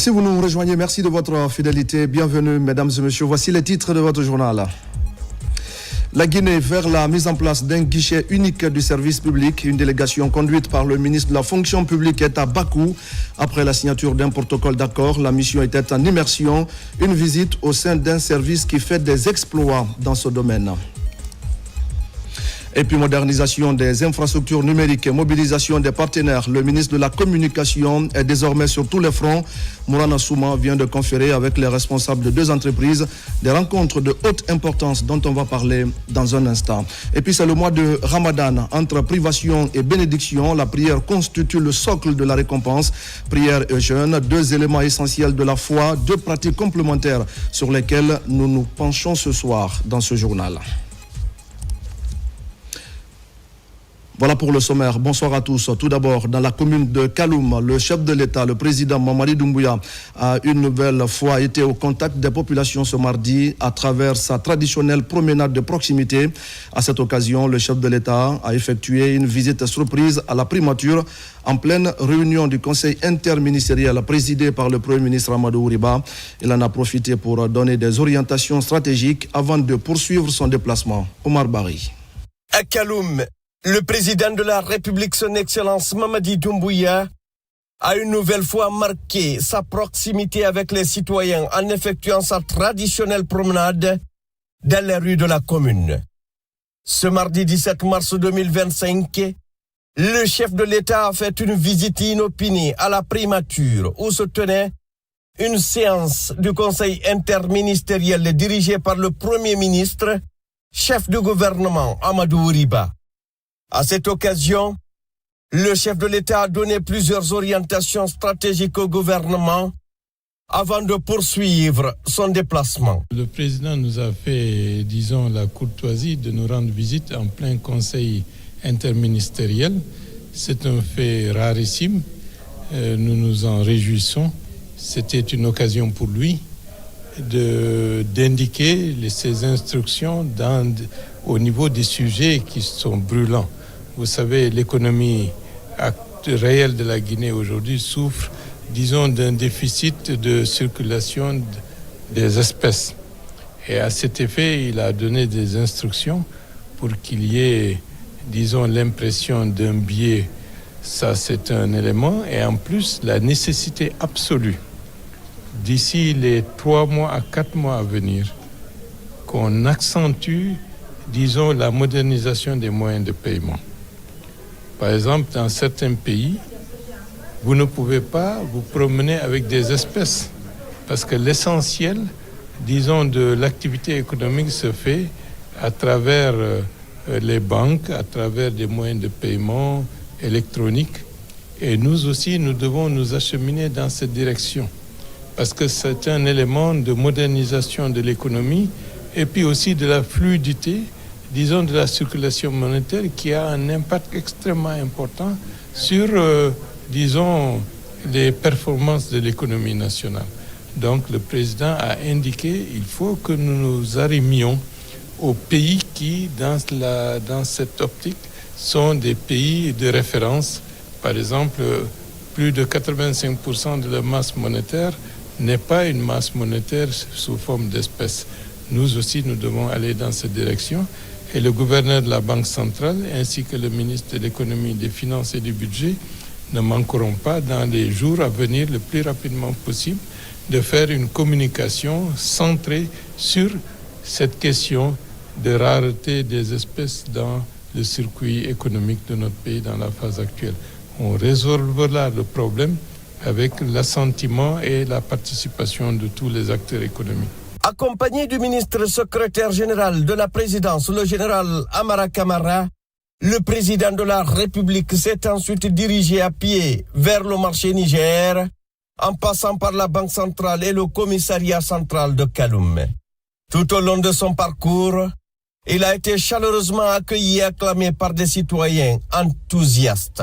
Si vous nous rejoignez, merci de votre fidélité. Bienvenue, mesdames et messieurs. Voici les titres de votre journal. La Guinée vers la mise en place d'un guichet unique du service public. Une délégation conduite par le ministre de la fonction publique est à Bakou. Après la signature d'un protocole d'accord, la mission était en immersion. Une visite au sein d'un service qui fait des exploits dans ce domaine. Et puis modernisation des infrastructures numériques et mobilisation des partenaires. Le ministre de la Communication est désormais sur tous les fronts. Mourana Souma vient de conférer avec les responsables de 2 entreprises des rencontres de haute importance dont on va parler dans un instant. Et puis c'est le mois de Ramadan. Entre privation et bénédiction, la prière constitue le socle de la récompense. Prière et jeûne, 2 éléments essentiels de la foi, 2 pratiques complémentaires sur lesquelles nous nous penchons ce soir dans ce journal. Voilà pour le sommaire. Bonsoir à tous. Tout d'abord, dans la commune de Kaloum, le chef de l'État, le président Mamadi Doumbouya, a une nouvelle fois été au contact des populations ce mardi à travers sa traditionnelle promenade de proximité. À cette occasion, le chef de l'État a effectué une visite surprise à la primature en pleine réunion du conseil interministériel présidé par le Premier ministre Amadou Ouriba. Il en a profité pour donner des orientations stratégiques avant de poursuivre son déplacement. Omar Bari. À Kaloum, le président de la République, son Excellence Mamadi Doumbouya, a une nouvelle fois marqué sa proximité avec les citoyens en effectuant sa traditionnelle promenade dans les rues de la commune. Ce mardi 17 mars 2025, le chef de l'État a fait une visite inopinée à la primature où se tenait une séance du conseil interministériel dirigé par le Premier ministre, chef du gouvernement Amadou Ouriba. À cette occasion, le chef de l'État a donné plusieurs orientations stratégiques au gouvernement avant de poursuivre son déplacement. Le président nous a fait, disons, la courtoisie de nous rendre visite en plein conseil interministériel. C'est un fait rarissime. Nous nous en réjouissons. C'était une occasion pour lui d'indiquer ses instructions au niveau des sujets qui sont brûlants. Vous savez, l'économie réelle de la Guinée aujourd'hui souffre, disons, d'un déficit de circulation des espèces. Et à cet effet, il a donné des instructions pour qu'il y ait, disons, l'impression d'un biais. Ça, c'est un élément. Et en plus, la nécessité absolue, d'ici les 3 mois à 4 mois à venir, qu'on accentue, disons, la modernisation des moyens de paiement. Par exemple, dans certains pays, vous ne pouvez pas vous promener avec des espèces parce que l'essentiel, disons, de l'activité économique se fait à travers les banques, à travers des moyens de paiement électroniques. Et nous aussi, nous devons nous acheminer dans cette direction parce que c'est un élément de modernisation de l'économie et puis aussi de la fluidité, disons, de la circulation monétaire qui a un impact extrêmement important sur, disons, les performances de l'économie nationale. Donc, le président a indiqué qu'il faut que nous nous arrimions aux pays qui, dans cette optique, sont des pays de référence. Par exemple, plus de 85% de la masse monétaire n'est pas une masse monétaire sous forme d'espèces. Nous aussi, nous devons aller dans cette direction. Et le gouverneur de la Banque centrale, ainsi que le ministre de l'économie, des finances et du budget, ne manqueront pas, dans les jours à venir, le plus rapidement possible, de faire une communication centrée sur cette question de rareté des espèces dans le circuit économique de notre pays dans la phase actuelle. On résolvera le problème avec l'assentiment et la participation de tous les acteurs économiques. Accompagné du ministre secrétaire général de la présidence, le général Amara Kamara, le président de la République s'est ensuite dirigé à pied vers le marché Niger, en passant par la Banque centrale et le commissariat central de Kaloum. Tout au long de son parcours, il a été chaleureusement accueilli et acclamé par des citoyens enthousiastes.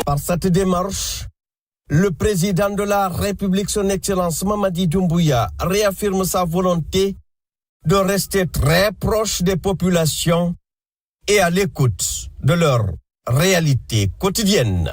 Par cette démarche, Le président de la République, son Excellence Mamadi Doumbouya, réaffirme sa volonté de rester très proche des populations et à l'écoute de leur réalité quotidienne.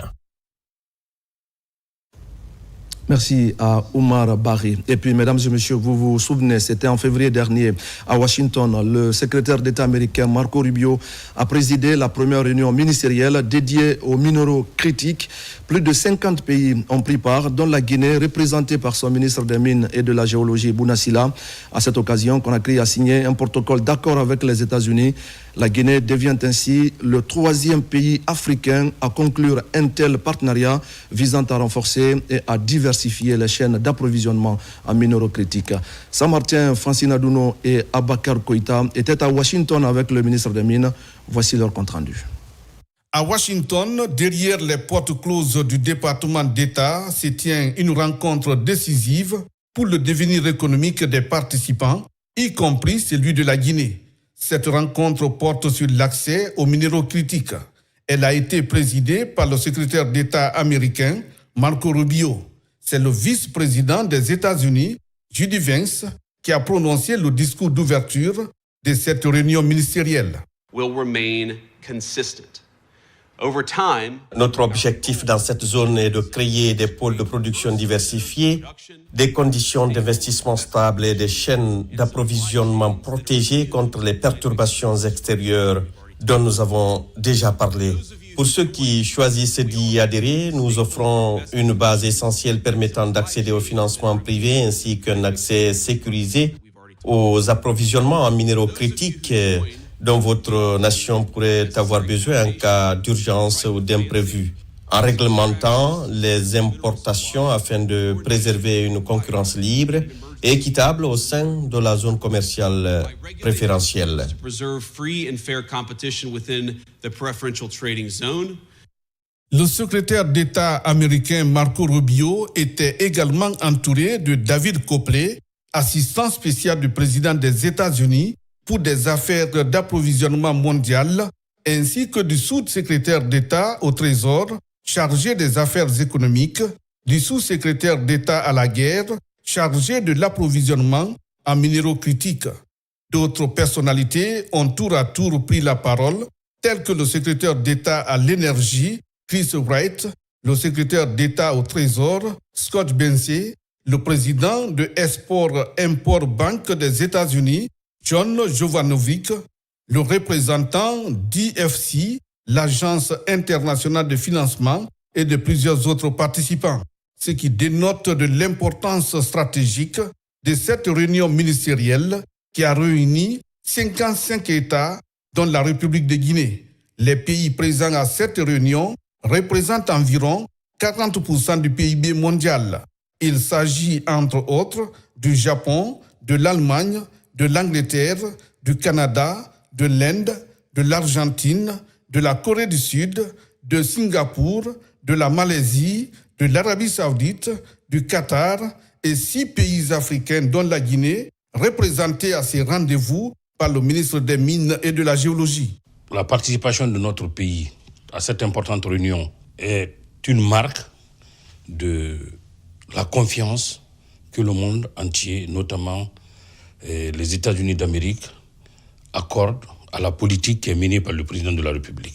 Merci à Oumar Barry. Et puis, mesdames et messieurs, vous vous souvenez, c'était en février dernier à Washington, le secrétaire d'État américain Marco Rubio a présidé la première réunion ministérielle dédiée aux minéraux critiques. Plus de 50 pays ont pris part, dont la Guinée, représentée par son ministre des Mines et de la Géologie, Bouna Sylla. À cette occasion, Conakry a signé un protocole d'accord avec les États-Unis. La Guinée devient ainsi le 3e pays africain à conclure un tel partenariat visant à renforcer et à diversifier les chaînes d'approvisionnement en minéraux critiques. Saint-Martin, Francine Adouno et Abakar Koïta étaient à Washington avec le ministre des Mines. Voici leur compte-rendu. À Washington, derrière les portes closes du département d'État, se tient une rencontre décisive pour le devenir économique des participants, y compris celui de la Guinée. Cette rencontre porte sur l'accès aux minéraux critiques. Elle a été présidée par le secrétaire d'État américain Marco Rubio. C'est le vice-président des États-Unis, J.D. Vance, qui a prononcé le discours d'ouverture de cette réunion ministérielle. Will remain consistent. Over time, notre objectif dans cette zone est de créer des pôles de production diversifiés, des conditions d'investissement stables et des chaînes d'approvisionnement protégées contre les perturbations extérieures dont nous avons déjà parlé. Pour ceux qui choisissent d'y adhérer, nous offrons une base essentielle permettant d'accéder au financement privé ainsi qu'un accès sécurisé aux approvisionnements en minéraux critiques dont votre nation pourrait avoir besoin en cas d'urgence ou d'imprévu, en réglementant les importations afin de préserver une concurrence libre et équitable au sein de la zone commerciale préférentielle. Le secrétaire d'État américain Marco Rubio était également entouré de David Copley, assistant spécial du président des États-Unis pour des affaires d'approvisionnement mondial, ainsi que du sous-secrétaire d'État au Trésor, chargé des affaires économiques, du sous-secrétaire d'État à la guerre, chargé de l'approvisionnement en minéraux critiques. D'autres personnalités ont tour à tour pris la parole, tels que le secrétaire d'État à l'énergie, Chris Wright, le secrétaire d'État au Trésor, Scott Bensey, le président de Export-Import Bank des États-Unis, John Jovanovic, le représentant d'IFC, l'Agence internationale de financement, et de plusieurs autres participants, ce qui dénote de l'importance stratégique de cette réunion ministérielle qui a réuni 55 États, dont la République de Guinée. Les pays présents à cette réunion représentent environ 40% du PIB mondial. Il s'agit entre autres du Japon, de l'Allemagne, de l'Angleterre, du Canada, de l'Inde, de l'Argentine, de la Corée du Sud, de Singapour, de la Malaisie, de l'Arabie Saoudite, du Qatar et 6 pays africains dont la Guinée, représentés à ces rendez-vous par le ministre des Mines et de la Géologie. La participation de notre pays à cette importante réunion est une marque de la confiance que le monde entier, notamment les États-Unis d'Amérique, accordent à la politique qui est menée par le président de la République.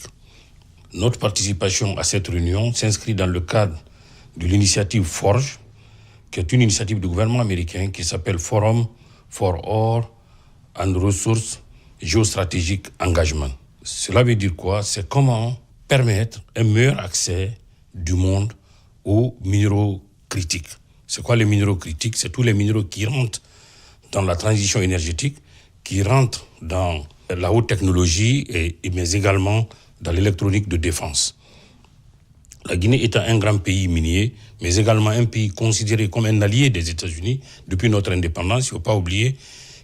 Notre participation à cette réunion s'inscrit dans le cadre de l'initiative FORGE, qui est une initiative du gouvernement américain qui s'appelle Forum for Ore and Resources Geostrategic Engagement. Cela veut dire quoi? C'est comment permettre un meilleur accès du monde aux minéraux critiques. C'est quoi les minéraux critiques? C'est tous les minéraux qui rentrent dans la transition énergétique, qui rentrent dans la haute technologie, mais également dans l'électronique de défense. La Guinée étant un grand pays minier, mais également un pays considéré comme un allié des États-Unis depuis notre indépendance, il ne faut pas oublier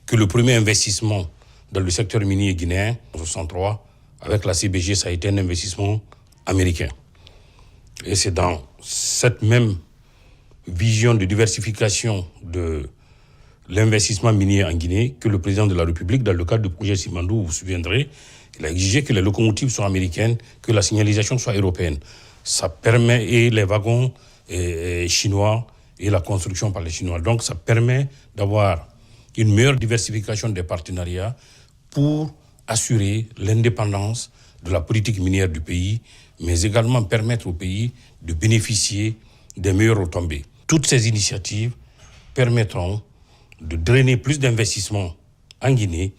que le premier investissement dans le secteur minier guinéen, en 1963, avec la CBG, ça a été un investissement américain. Et c'est dans cette même vision de diversification de l'investissement minier en Guinée que le président de la République, dans le cadre du projet Simandou, vous vous souviendrez, il a exigé que les locomotives soient américaines, que la signalisation soit européenne. Ça permet, et les wagons chinois et la construction par les Chinois. Donc ça permet d'avoir une meilleure diversification des partenariats pour assurer l'indépendance de la politique minière du pays, mais également permettre au pays de bénéficier des meilleures retombées. Toutes ces initiatives permettront de drainer plus d'investissements en Guinée.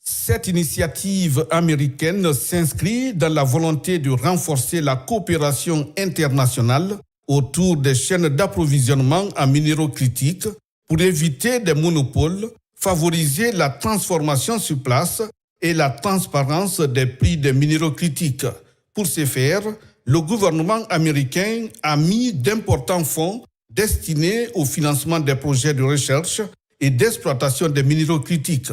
Cette initiative américaine s'inscrit dans la volonté de renforcer la coopération internationale autour des chaînes d'approvisionnement en minéraux critiques pour éviter des monopoles, favoriser la transformation sur place et la transparence des prix des minéraux critiques. Pour ce faire, le gouvernement américain a mis d'importants fonds destinés au financement des projets de recherche et d'exploitation des minéraux critiques,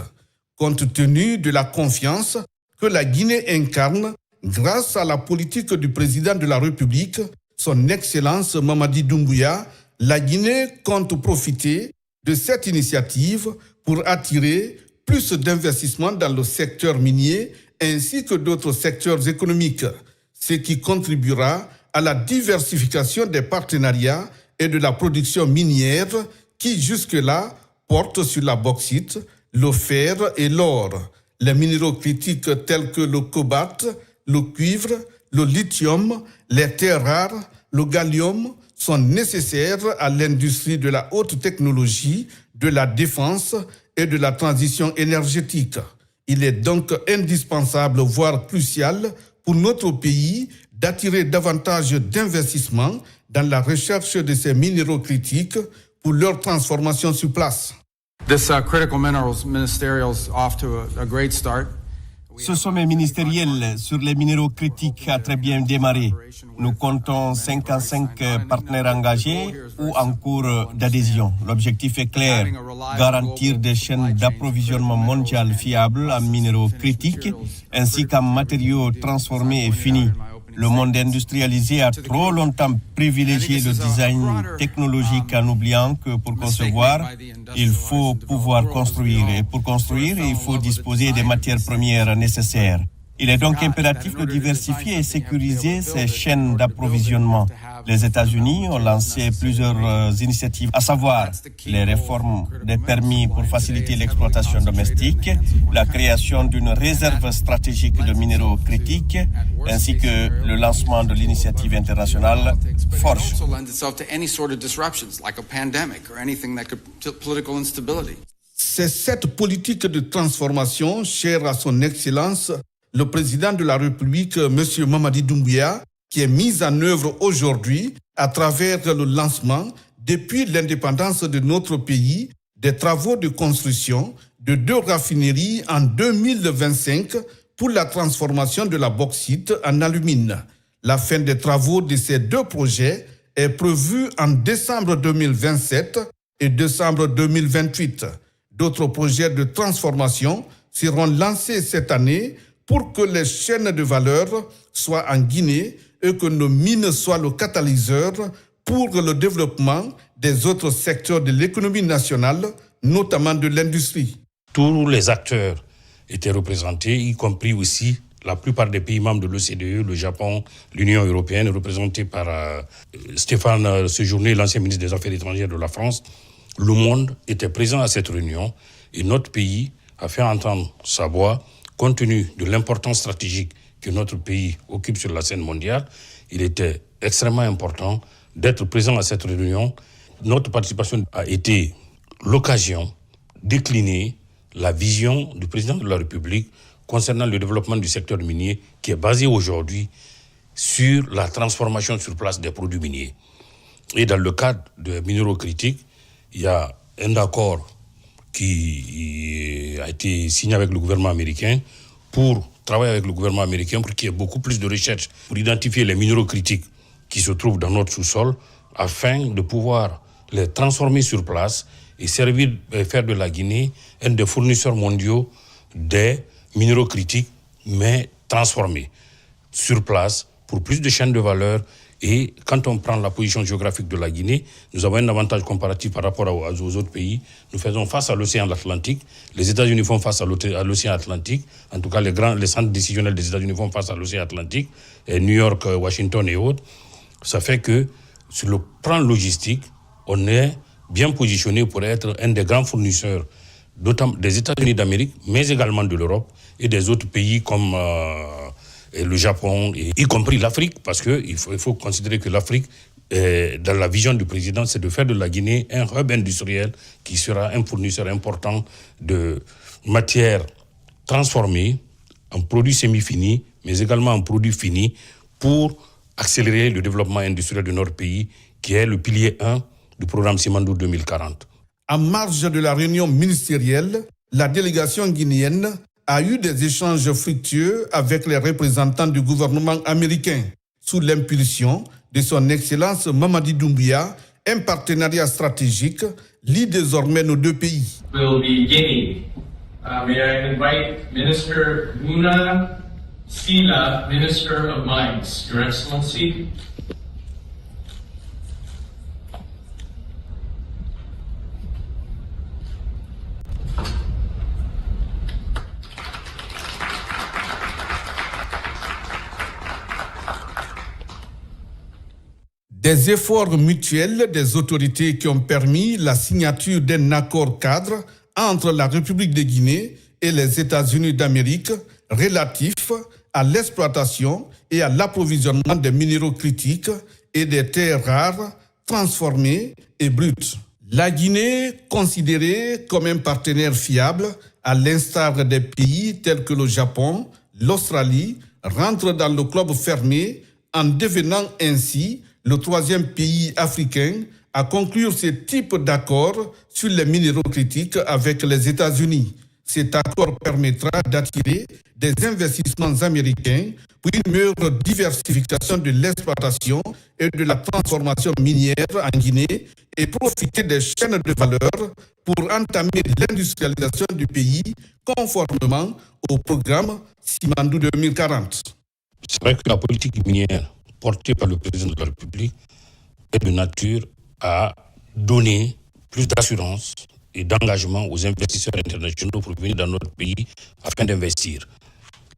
compte tenu de la confiance que la Guinée incarne grâce à la politique du président de la République, son Excellence Mamadi Doumbouya. La Guinée compte profiter de cette initiative pour attirer plus d'investissements dans le secteur minier ainsi que d'autres secteurs économiques, ce qui contribuera à la diversification des partenariats et de la production minière qui jusque-là portent sur la bauxite, le fer et l'or. Les minéraux critiques tels que le cobalt, le cuivre, le lithium, les terres rares, le gallium sont nécessaires à l'industrie de la haute technologie, de la défense et de la transition énergétique. Il est donc indispensable, voire crucial, pour notre pays d'attirer davantage d'investissements dans la recherche de ces minéraux critiques pour leur transformation sur place. This critical minerals ministerial is off to a great start. Ce sommet ministériel sur les minéraux critiques a très bien démarré. Nous comptons 55 partenaires engagés ou en cours d'adhésion. L'objectif est clair, garantir des chaînes d'approvisionnement mondiales fiables en minéraux critiques ainsi qu'en matériaux transformés et finis. Le monde industrialisé a trop longtemps privilégié le design technologique en oubliant que pour concevoir, il faut pouvoir construire. Et pour construire, il faut disposer des matières premières nécessaires. Il est donc impératif de diversifier et sécuriser ces chaînes d'approvisionnement. Les États-Unis ont lancé plusieurs initiatives, à savoir les réformes des permis pour faciliter l'exploitation domestique, la création d'une réserve stratégique de minéraux critiques, ainsi que le lancement de l'initiative internationale FORGE. C'est cette politique de transformation chère à son Excellence, le président de la République, M. Mamadi Doumbouya, qui est mise en œuvre aujourd'hui à travers le lancement, depuis l'indépendance de notre pays, des travaux de construction de 2 raffineries en 2025 pour la transformation de la bauxite en alumine. La fin des travaux de ces 2 projets est prévue en décembre 2027 et décembre 2028. D'autres projets de transformation seront lancés cette année pour que les chaînes de valeur soient en Guinée et que nos mines soient le catalyseur pour le développement des autres secteurs de l'économie nationale, notamment de l'industrie. Tous les acteurs étaient représentés, y compris aussi la plupart des pays membres de l'OCDE, le Japon, l'Union européenne, représentés par Stéphane Séjourné, l'ancien ministre des Affaires étrangères de la France. Le monde était présent à cette réunion et notre pays a fait entendre sa voix. Compte tenu de l'importance stratégique que notre pays occupe sur la scène mondiale, il était extrêmement important d'être présent à cette réunion. Notre participation a été l'occasion de décliner la vision du président de la République concernant le développement du secteur minier qui est basé aujourd'hui sur la transformation sur place des produits miniers. Et dans le cadre des minéraux critiques, il y a un accord qui a été signé avec le gouvernement américain pour travailler avec le gouvernement américain pour qu'il y ait beaucoup plus de recherche pour identifier les minéraux critiques qui se trouvent dans notre sous-sol afin de pouvoir les transformer sur place et servir et faire de la Guinée un des fournisseurs mondiaux des minéraux critiques mais transformés sur place pour plus de chaînes de valeur. Et quand on prend la position géographique de la Guinée, nous avons un avantage comparatif par rapport aux autres pays. Nous faisons face à l'océan Atlantique. Les États-Unis font face à l'océan Atlantique. En tout cas, les centres décisionnels des États-Unis font face à l'océan Atlantique, et New York, Washington et autres. Ça fait que sur le plan logistique, on est bien positionné pour être un des grands fournisseurs des États-Unis d'Amérique, mais également de l'Europe et des autres pays comme le Japon, y compris l'Afrique, parce qu'il faut considérer que l'Afrique, dans la vision du président, c'est de faire de la Guinée un hub industriel qui sera un fournisseur important de matières transformées en produits semi-finis, mais également en produits finis pour accélérer le développement industriel de notre pays, qui est le pilier 1 du programme Simandou 2040. En marge de la réunion ministérielle, la délégation guinéenne a eu des échanges fructueux avec les représentants du gouvernement américain. Sous l'impulsion de son Excellence Mamadi Doumbouya, un partenariat stratégique lie désormais nos deux pays. Will be Guinea. May I invite Minister Muna Sila, Minister of Mines, Your Excellency. Des efforts mutuels des autorités qui ont permis la signature d'un accord cadre entre la République de Guinée et les États-Unis d'Amérique relatif à l'exploitation et à l'approvisionnement des minéraux critiques et des terres rares transformées et brutes. La Guinée, considérée comme un partenaire fiable, à l'instar des pays tels que le Japon, l'Australie, rentre dans le club fermé en devenant ainsi le troisième pays africain à conclure ce type d'accord sur les minéraux critiques avec les États-Unis. Cet accord permettra d'attirer des investissements américains pour une meilleure diversification de l'exploitation et de la transformation minière en Guinée et profiter des chaînes de valeur pour entamer l'industrialisation du pays conformément au programme Simandou 2040. C'est vrai que la politique minière portée par le président de la République est de nature à donner plus d'assurance et d'engagement aux investisseurs internationaux pour venir dans notre pays afin d'investir.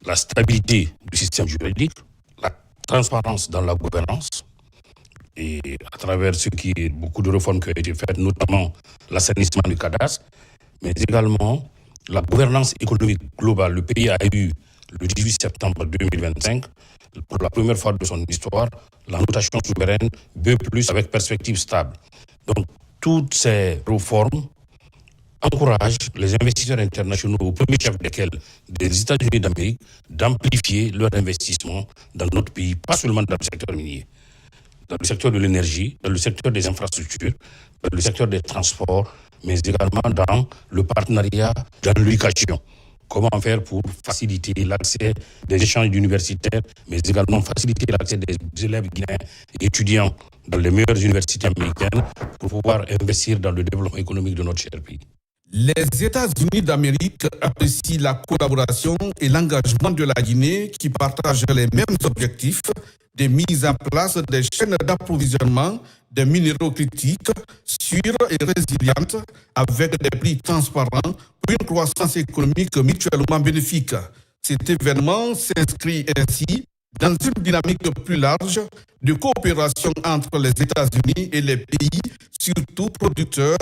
La stabilité du système juridique, la transparence dans la gouvernance, et à travers beaucoup de réformes qui ont été faites, notamment l'assainissement du cadastre, mais également la gouvernance économique globale. Le pays a eu, le 18 septembre 2025, pour la première fois de son histoire, la notation souveraine B+, avec perspective stable. Donc, toutes ces réformes encouragent les investisseurs internationaux, au premier chef desquels des États-Unis d'Amérique, d'amplifier leur investissement dans notre pays, pas seulement dans le secteur minier, dans le secteur de l'énergie, dans le secteur des infrastructures, dans le secteur des transports, mais également dans le partenariat dans l'éducation. Comment faire pour faciliter l'accès des échanges universitaires, mais également faciliter l'accès des élèves guinéens et étudiants dans les meilleures universités américaines pour pouvoir investir dans le développement économique de notre cher pays. Les États-Unis d'Amérique apprécient la collaboration et l'engagement de la Guinée qui partagent les mêmes objectifs de mise en place des chaînes d'approvisionnement des minéraux critiques sûres et résilientes avec des prix transparents pour une croissance économique mutuellement bénéfique. Cet événement s'inscrit ainsi dans une dynamique plus large de coopération entre les États-Unis et les pays, surtout producteurs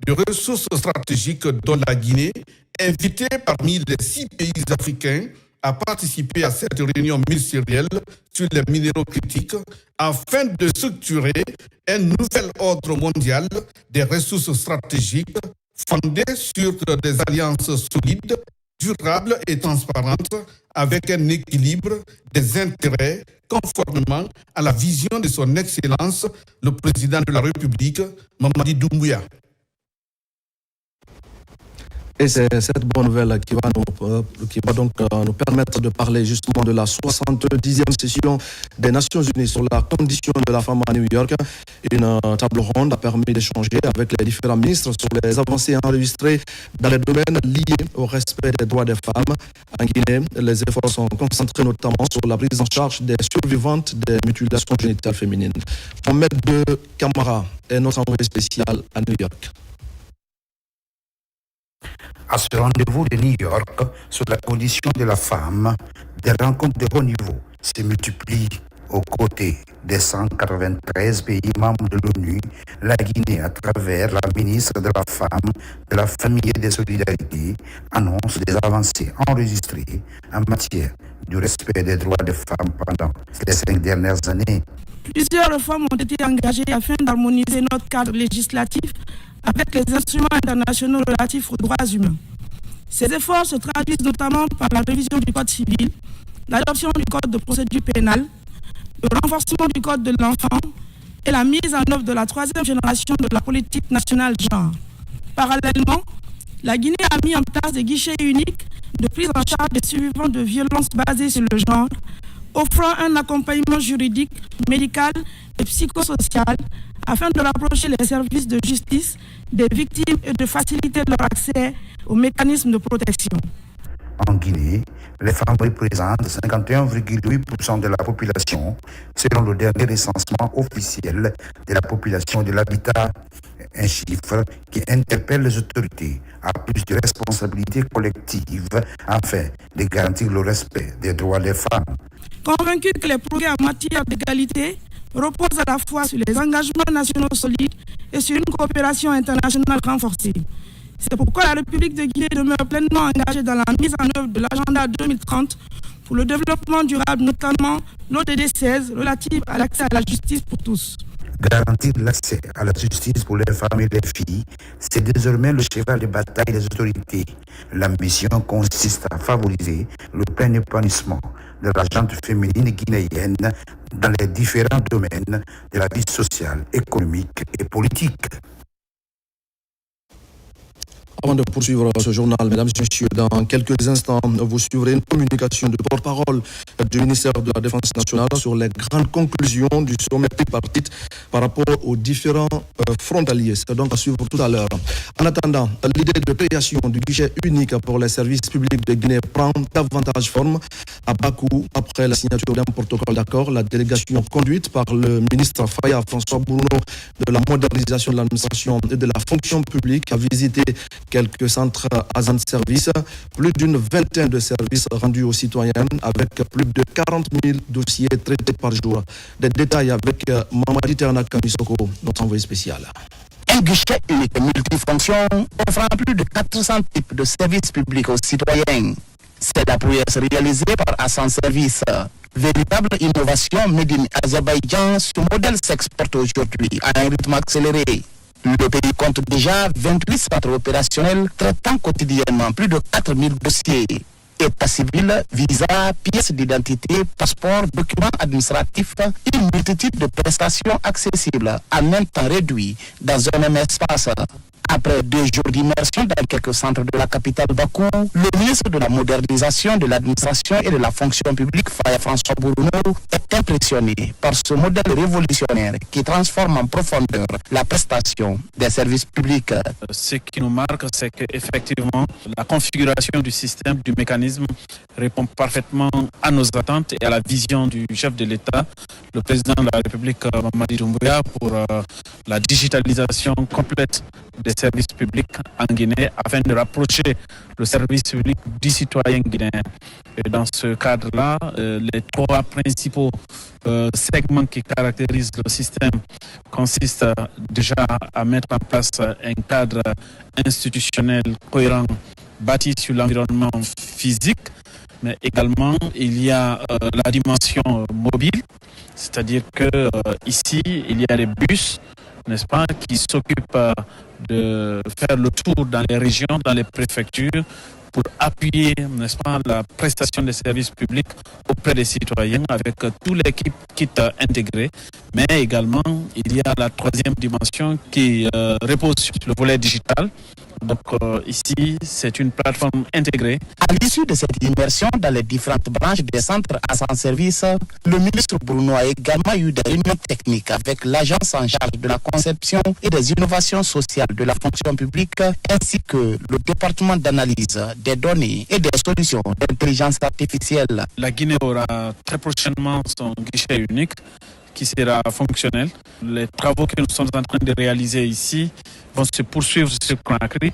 de ressources stratégiques dont la Guinée, invitée parmi les 6 pays africains à participer à cette réunion ministérielle sur les minéraux critiques afin de structurer un nouvel ordre mondial des ressources stratégiques fondé sur des alliances solides, durables et transparentes avec un équilibre des intérêts conformément à la vision de son Excellence, le président de la République, Mamadi Doumbouya. Et c'est cette bonne nouvelle qui va donc nous permettre de parler justement de la 70e session des Nations Unies sur la condition de la femme à New York. Une table ronde a permis d'échanger avec les différents ministres sur les avancées enregistrées dans les domaines liés au respect des droits des femmes. En Guinée, les efforts sont concentrés notamment sur la prise en charge des survivantes des mutilations génitales féminines. Mohamed de Camara est notre envoyé spécial à New York. À ce rendez-vous de New York sur la condition de la femme, des rencontres de haut niveau se multiplient Aux côtés des 193 pays membres de l'ONU, la Guinée, à travers la ministre de la Femme, de la Famille et des Solidarités, annonce des avancées enregistrées en matière du respect des droits des femmes pendant les 5 dernières années. Plusieurs réformes ont été engagées afin d'harmoniser notre cadre législatif avec les instruments internationaux relatifs aux droits humains. Ces efforts se traduisent notamment par la révision du Code civil, l'adoption du Code de procédure pénale, le renforcement du Code de l'enfant et la mise en œuvre de la 3e génération de la politique nationale genre. Parallèlement, la Guinée a mis en place des guichets uniques de prise en charge des survivants de violences basées sur le genre, offrant un accompagnement juridique, médical et psychosocial afin de rapprocher les services de justice des victimes et de faciliter leur accès aux mécanismes de protection. En Guinée, les femmes représentent 51,8% de la population, selon le dernier recensement officiel de la population de l'habitat, un chiffre qui interpelle les autorités à plus de responsabilités collectives afin de garantir le respect des droits des femmes. Convaincu que les progrès en matière d'égalité reposent à la fois sur les engagements nationaux solides et sur une coopération internationale renforcée. C'est pourquoi la République de Guinée demeure pleinement engagée dans la mise en œuvre de l'agenda 2030 pour le développement durable, notamment l'ODD 16 relative à l'accès à la justice pour tous. Garantir l'accès à la justice pour les femmes et les filles, c'est désormais le cheval de bataille des autorités. La mission consiste à favoriser le plein épanouissement de la gente féminine guinéenne dans les différents domaines de la vie sociale, économique et politique. Avant de poursuivre ce journal, mesdames et messieurs, dans quelques instants, vous suivrez une communication de porte-parole du ministère de la Défense nationale sur les grandes conclusions du sommet tripartite par rapport aux différents frontaliers. C'est donc à suivre tout à l'heure. En attendant, l'idée de création du guichet unique pour les services publics de Guinée prend davantage forme à Bakou après la signature d'un protocole d'accord. La délégation conduite par le ministre Faya François Bruno de la modernisation de l'administration et de la fonction publique a visité quelques centres agents de service, plus d'une vingtaine de services rendus aux citoyens avec plus de 40 000 dossiers traités par jour. Des détails avec Mamadi Ternaka Misoko, notre envoyé spécial. Un guichet unique multifonction offrant plus de 400 types de services publics aux citoyens. C'est la prouesse réalisée par Assan Service. Véritable innovation made in Azerbaïdjan, ce modèle s'exporte aujourd'hui à un rythme accéléré. Le pays compte déjà 28 centres opérationnels traitant quotidiennement plus de 4000 dossiers. État civil, visa, pièces d'identité, passeport, documents administratifs et une multitude de prestations accessibles en un temps réduit dans un même espace. Après 2 jours d'immersion dans quelques centres de la capitale Bakou, le ministre de la modernisation de l'administration et de la fonction publique, Faya François Bruno, est impressionné par ce modèle révolutionnaire qui transforme en profondeur la prestation des services publics. Ce qui nous marque, c'est qu'effectivement, la configuration du système, du mécanisme répond parfaitement à nos attentes et à la vision du chef de l'État, le président de la République, Mamadi Doumbouya, pour la digitalisation complète des services publics en Guinée afin de rapprocher le service public du citoyen guinéen. Et dans ce cadre-là, les 3 principaux segments qui caractérisent le système consistent déjà à mettre en place un cadre institutionnel cohérent bâti sur l'environnement physique, mais également il y a la dimension mobile, c'est-à-dire que ici il y a des bus, n'est-ce pas, qui s'occupent de faire le tour dans les régions, dans les préfectures, pour appuyer, n'est-ce pas, la prestation des services publics auprès des citoyens avec tous les kits intégrés. Mais également, il y a la 3e dimension qui repose sur le volet digital. Donc ici, c'est une plateforme intégrée. À l'issue de cette immersion dans les différentes branches des centres à son service, le ministre Bruno a également eu des réunions techniques avec l'agence en charge de la conception et des innovations sociales de la fonction publique, ainsi que le département d'analyse des données et des solutions d'intelligence artificielle. La Guinée aura très prochainement son guichet unique qui sera fonctionnel. Les travaux que nous sommes en train de réaliser ici vont se poursuivre sur Conakry.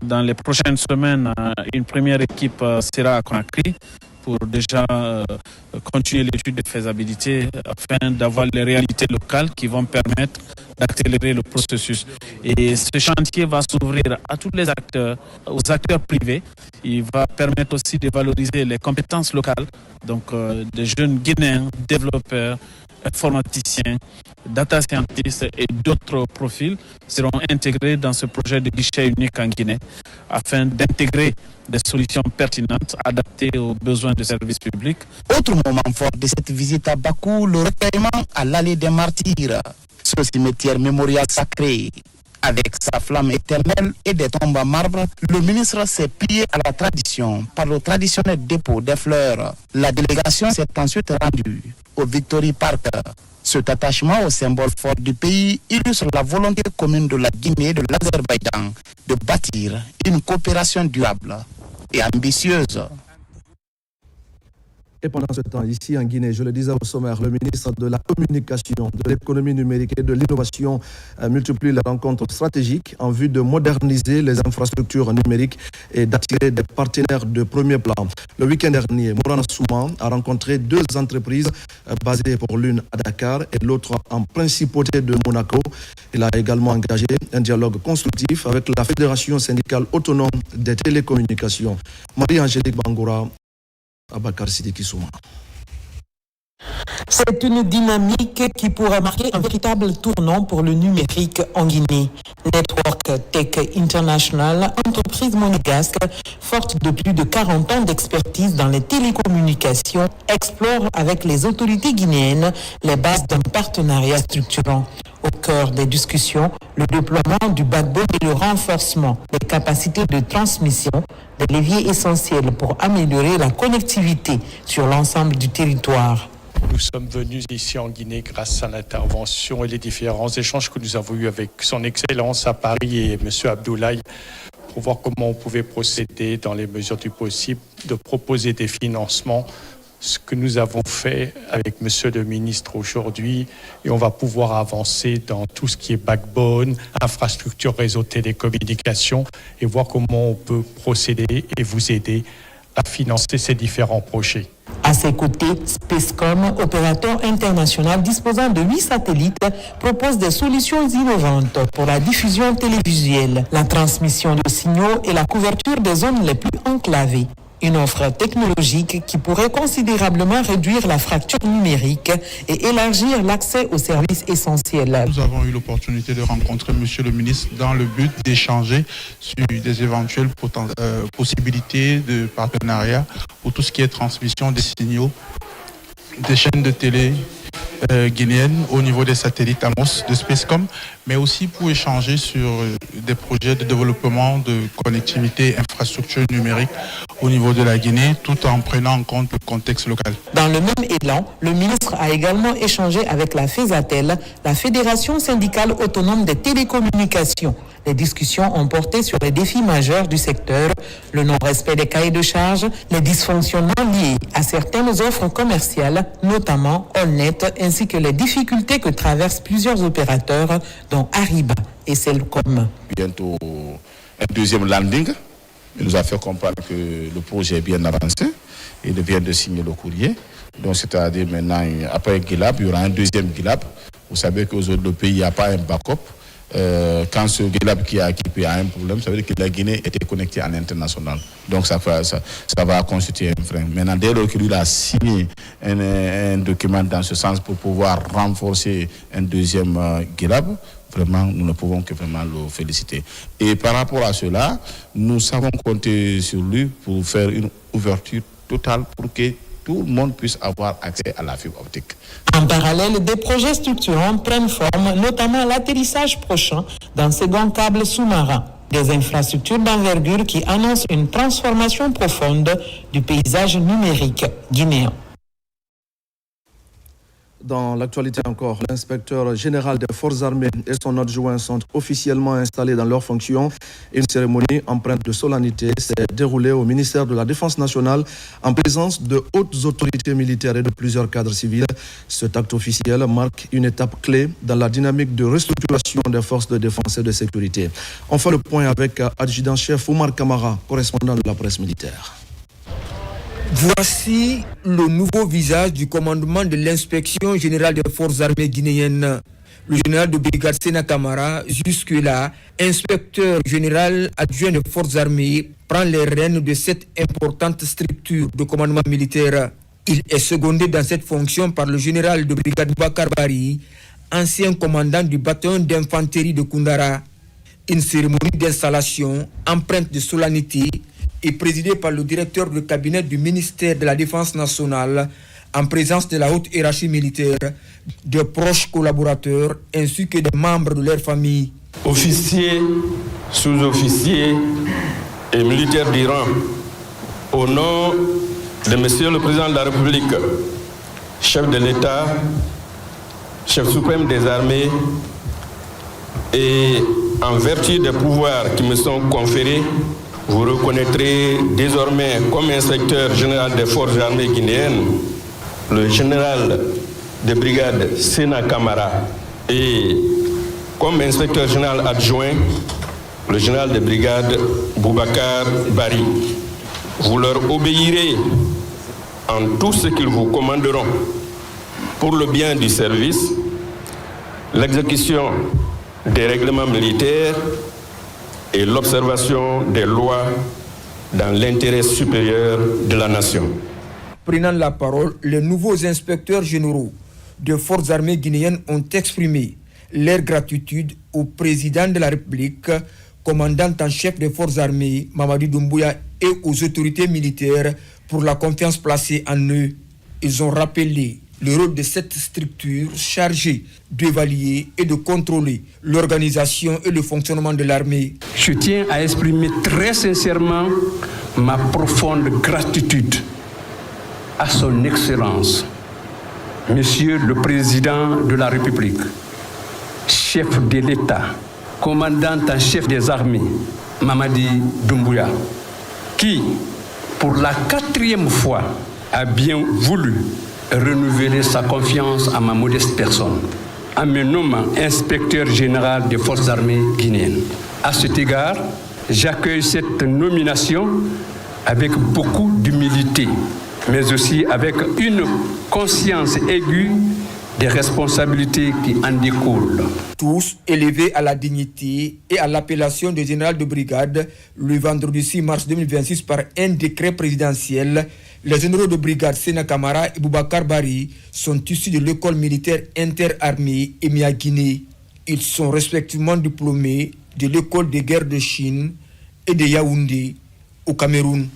Dans les prochaines semaines, une première équipe sera à Conakry pour déjà continuer l'étude de faisabilité afin d'avoir les réalités locales qui vont permettre d'accélérer le processus. Et ce chantier va s'ouvrir à tous les acteurs, aux acteurs privés. Il va permettre aussi de valoriser les compétences locales, donc des jeunes Guinéens, développeurs, informaticiens, data scientists et d'autres profils seront intégrés dans ce projet de guichet unique en Guinée afin d'intégrer des solutions pertinentes adaptées aux besoins de services publics. Autre moment fort de cette visite à Bakou, le recueillement à l'allée des martyrs, ce cimetière mémorial sacré. Avec sa flamme éternelle et des tombes en marbre, le ministre s'est plié à la tradition par le traditionnel dépôt des fleurs. La délégation s'est ensuite rendue au Victory Park. Cet attachement au symbole fort du pays illustre la volonté commune de la Guinée et de l'Azerbaïdjan de bâtir une coopération durable et ambitieuse. Et pendant ce temps, ici en Guinée, je le disais au sommaire, le ministre de la Communication, de l'économie numérique et de l'innovation multiplie les rencontres stratégiques en vue de moderniser les infrastructures numériques et d'attirer des partenaires de premier plan. Le week-end dernier, Mourana Souman a rencontré deux entreprises basées pour l'une à Dakar et l'autre en principauté de Monaco. Il a également engagé un dialogue constructif avec la Fédération syndicale autonome des télécommunications. Marie-Angélique Bangoura, Abakar Sidiki Souma. C'est une dynamique qui pourrait marquer un véritable tournant pour le numérique en Guinée. Network Tech International, entreprise monégasque forte de plus de 40 ans d'expertise dans les télécommunications, explore avec les autorités guinéennes les bases d'un partenariat structurant. Au cœur des discussions, le déploiement du backbone et le renforcement des capacités de transmission, des leviers essentiels pour améliorer la connectivité sur l'ensemble du territoire. Nous sommes venus ici en Guinée grâce à l'intervention et les différents échanges que nous avons eus avec son Excellence à Paris et M. Abdoulaye pour voir comment on pouvait procéder dans les mesures du possible, de proposer des financements, ce que nous avons fait avec Monsieur le ministre aujourd'hui, et on va pouvoir avancer dans tout ce qui est backbone, infrastructure, réseau télécommunications, et voir comment on peut procéder et vous aider à financer ces différents projets. À ses côtés, Spacecom, opérateur international disposant de 8 satellites, propose des solutions innovantes pour la diffusion télévisuelle, la transmission de signaux et la couverture des zones les plus enclavées. Une offre technologique qui pourrait considérablement réduire la fracture numérique et élargir l'accès aux services essentiels. Nous avons eu l'opportunité de rencontrer Monsieur le ministre dans le but d'échanger sur des éventuelles possibilités de partenariat pour tout ce qui est transmission des signaux des chaînes de télé guinéennes au niveau des satellites Amos de Spacecom, mais aussi pour échanger sur des projets de développement de connectivité et infrastructure numérique au niveau de la Guinée, tout en prenant en compte le contexte local. Dans le même élan, le ministre a également échangé avec la FESATEL, la Fédération syndicale autonome des télécommunications. Les discussions ont porté sur les défis majeurs du secteur, le non-respect des cahiers de charges, les dysfonctionnements liés à certaines offres commerciales, notamment Allnet, ainsi que les difficultés que traversent plusieurs opérateurs, dont Ariba et Cellcom. Bientôt un deuxième landing. Il nous a fait comprendre que le projet est bien avancé. Il vient de signer le courrier. Donc, c'est-à-dire maintenant, après Guilab, il y aura un deuxième Guilab. Vous savez qu'aujourd'hui, le pays n'a pas un backup. Quand ce Guilab qui a équipé a un problème, ça veut dire que la Guinée était connectée à l'international. Donc ça va constituer un frein. Maintenant, dès lors qu'il a signé un document dans ce sens pour pouvoir renforcer un deuxième Guilab, vraiment, nous ne pouvons que vraiment le féliciter. Et par rapport à cela, nous savons compter sur lui pour faire une ouverture totale pour que tout le monde puisse avoir accès à la fibre optique. En parallèle, des projets structurants prennent forme, notamment l'atterrissage prochain d'un second câble sous-marin. Des infrastructures d'envergure qui annoncent une transformation profonde du paysage numérique guinéen. Dans l'actualité encore, l'inspecteur général des forces armées et son adjoint sont officiellement installés dans leurs fonctions. Une cérémonie empreinte de solennité s'est déroulée au ministère de la Défense nationale en présence de hautes autorités militaires et de plusieurs cadres civils. Cet acte officiel marque une étape clé dans la dynamique de restructuration des forces de défense et de sécurité. On fait le point avec adjudant-chef Oumar Kamara, correspondant de la presse militaire. Voici le nouveau visage du commandement de l'inspection générale des forces armées guinéennes. Le général de brigade Sena Camara, jusque-là inspecteur général adjoint des forces armées, prend les rênes de cette importante structure de commandement militaire. Il est secondé dans cette fonction par le général de brigade Boubacar Bari, ancien commandant du bataillon d'infanterie de Koundara. Une cérémonie d'installation empreinte de solennité est présidée par le directeur de cabinet du ministère de la Défense nationale, en présence de la haute hiérarchie militaire, de proches collaborateurs ainsi que des membres de leur famille. Officiers, sous-officiers et militaires d'Iran, au nom de Monsieur le Président de la République, chef de l'État, chef suprême des armées, et en vertu des pouvoirs qui me sont conférés, vous reconnaîtrez désormais comme inspecteur général des forces armées guinéennes le général de brigade Sena Camara et comme inspecteur général adjoint le général de brigade Boubacar Bari. Vous leur obéirez en tout ce qu'ils vous commanderont pour le bien du service, l'exécution des règlements militaires et l'observation des lois dans l'intérêt supérieur de la nation. Prenant la parole, les nouveaux inspecteurs généraux des forces armées guinéennes ont exprimé leur gratitude au président de la République, commandant en chef des forces armées, Mamadi Doumbouya, et aux autorités militaires pour la confiance placée en eux. Ils ont rappelé le rôle de cette structure chargée d'évaluer et de contrôler l'organisation et le fonctionnement de l'armée. Je tiens à exprimer très sincèrement ma profonde gratitude à son Excellence, Monsieur le Président de la République, chef de l'État, commandant en chef des armées, Mamadi Doumbouya, qui, pour la 4e fois, a bien voulu renouveler sa confiance à ma modeste personne, en me nommant inspecteur général des forces armées guinéennes. À cet égard, j'accueille cette nomination avec beaucoup d'humilité, mais aussi avec une conscience aiguë des responsabilités qui en découlent. Tous élevés à la dignité et à l'appellation de général de brigade le vendredi 6 mars 2026 par un décret présidentiel. Les généraux de brigade Sena Camara et Boubacar Bari sont issus de l'école militaire interarmée EMIA Guinée. Ils sont respectivement diplômés de l'école de guerre de Chine et de Yaoundé au Cameroun.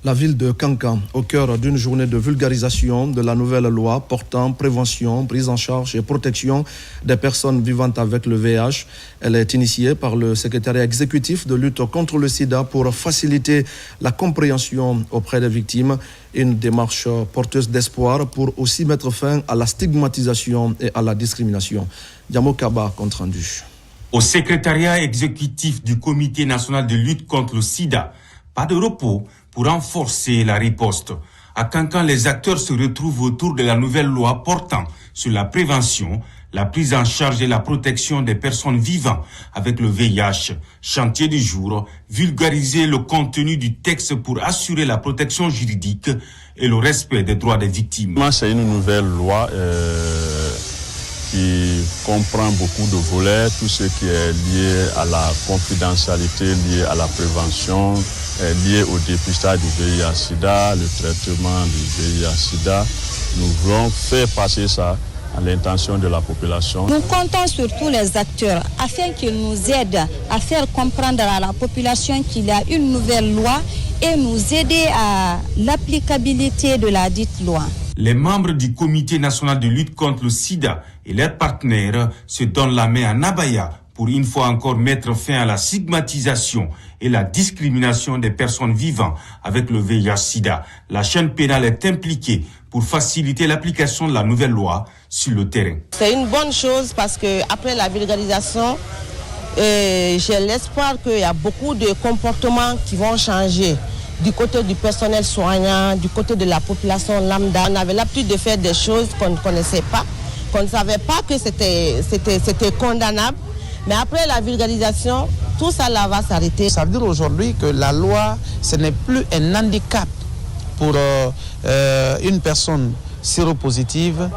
La ville de Kankan, au cœur d'une journée de vulgarisation de la nouvelle loi portant prévention, prise en charge et protection des personnes vivant avec le VIH. Elle est initiée par le secrétariat exécutif de lutte contre le sida pour faciliter la compréhension auprès des victimes. Une démarche porteuse d'espoir pour aussi mettre fin à la stigmatisation et à la discrimination. Diamo Kaba, compte rendu. Au secrétariat exécutif du Comité national de lutte contre le sida, pas de repos pour renforcer la riposte. À Kankan, les acteurs se retrouvent autour de la nouvelle loi portant sur la prévention, la prise en charge et la protection des personnes vivant avec le VIH. Chantier du jour, vulgariser le contenu du texte pour assurer la protection juridique et le respect des droits des victimes. C'est une nouvelle loi qui comprend beaucoup de volets, tout ce qui est lié à la confidentialité, lié à la prévention, lié au dépistage du VIH-Sida, le traitement du VIH-Sida. Nous voulons faire passer ça à l'intention de la population. Nous comptons sur tous les acteurs afin qu'ils nous aident à faire comprendre à la population qu'il y a une nouvelle loi et nous aider à l'applicabilité de la dite loi. Les membres du Comité national de lutte contre le sida et leurs partenaires se donnent la main à Abaya pour une fois encore mettre fin à la stigmatisation et la discrimination des personnes vivant avec le VIH-Sida. La chaîne pénale est impliquée pour faciliter l'application de la nouvelle loi sur le terrain. C'est une bonne chose parce que après la vulgarisation, j'ai l'espoir qu'il y a beaucoup de comportements qui vont changer. Du côté du personnel soignant, du côté de la population lambda. On avait l'habitude de faire des choses qu'on ne connaissait pas, qu'on ne savait pas que c'était condamnable. Mais après la vulgarisation, tout ça là va s'arrêter. Ça veut dire aujourd'hui que la loi, ce n'est plus un handicap pour une personne séropositive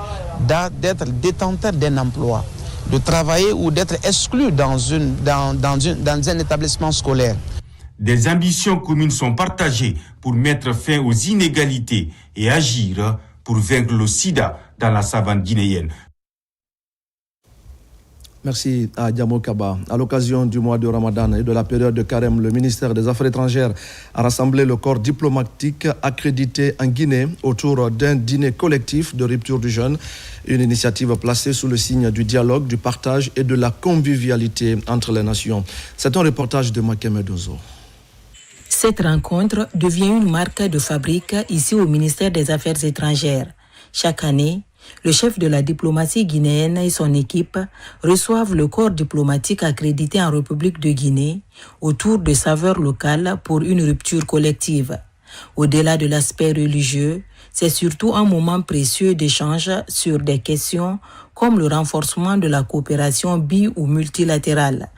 d'être détenteur d'un emploi, de travailler ou d'être exclu dans un établissement scolaire. Des ambitions communes sont partagées pour mettre fin aux inégalités et agir pour vaincre le sida dans la savane guinéenne. Merci à Diamo Kaba. À l'occasion du mois de Ramadan et de la période de carême, le ministère des Affaires étrangères a rassemblé le corps diplomatique accrédité en Guinée autour d'un dîner collectif de rupture du jeûne. Une initiative placée sous le signe du dialogue, du partage et de la convivialité entre les nations. C'est un reportage de Makeme Dozo. Cette rencontre devient une marque de fabrique ici au ministère des Affaires étrangères. Chaque année, le chef de la diplomatie guinéenne et son équipe reçoivent le corps diplomatique accrédité en République de Guinée autour de saveurs locales pour une rupture collective. Au-delà de l'aspect religieux, c'est surtout un moment précieux d'échange sur des questions comme le renforcement de la coopération bi- ou multilatérale.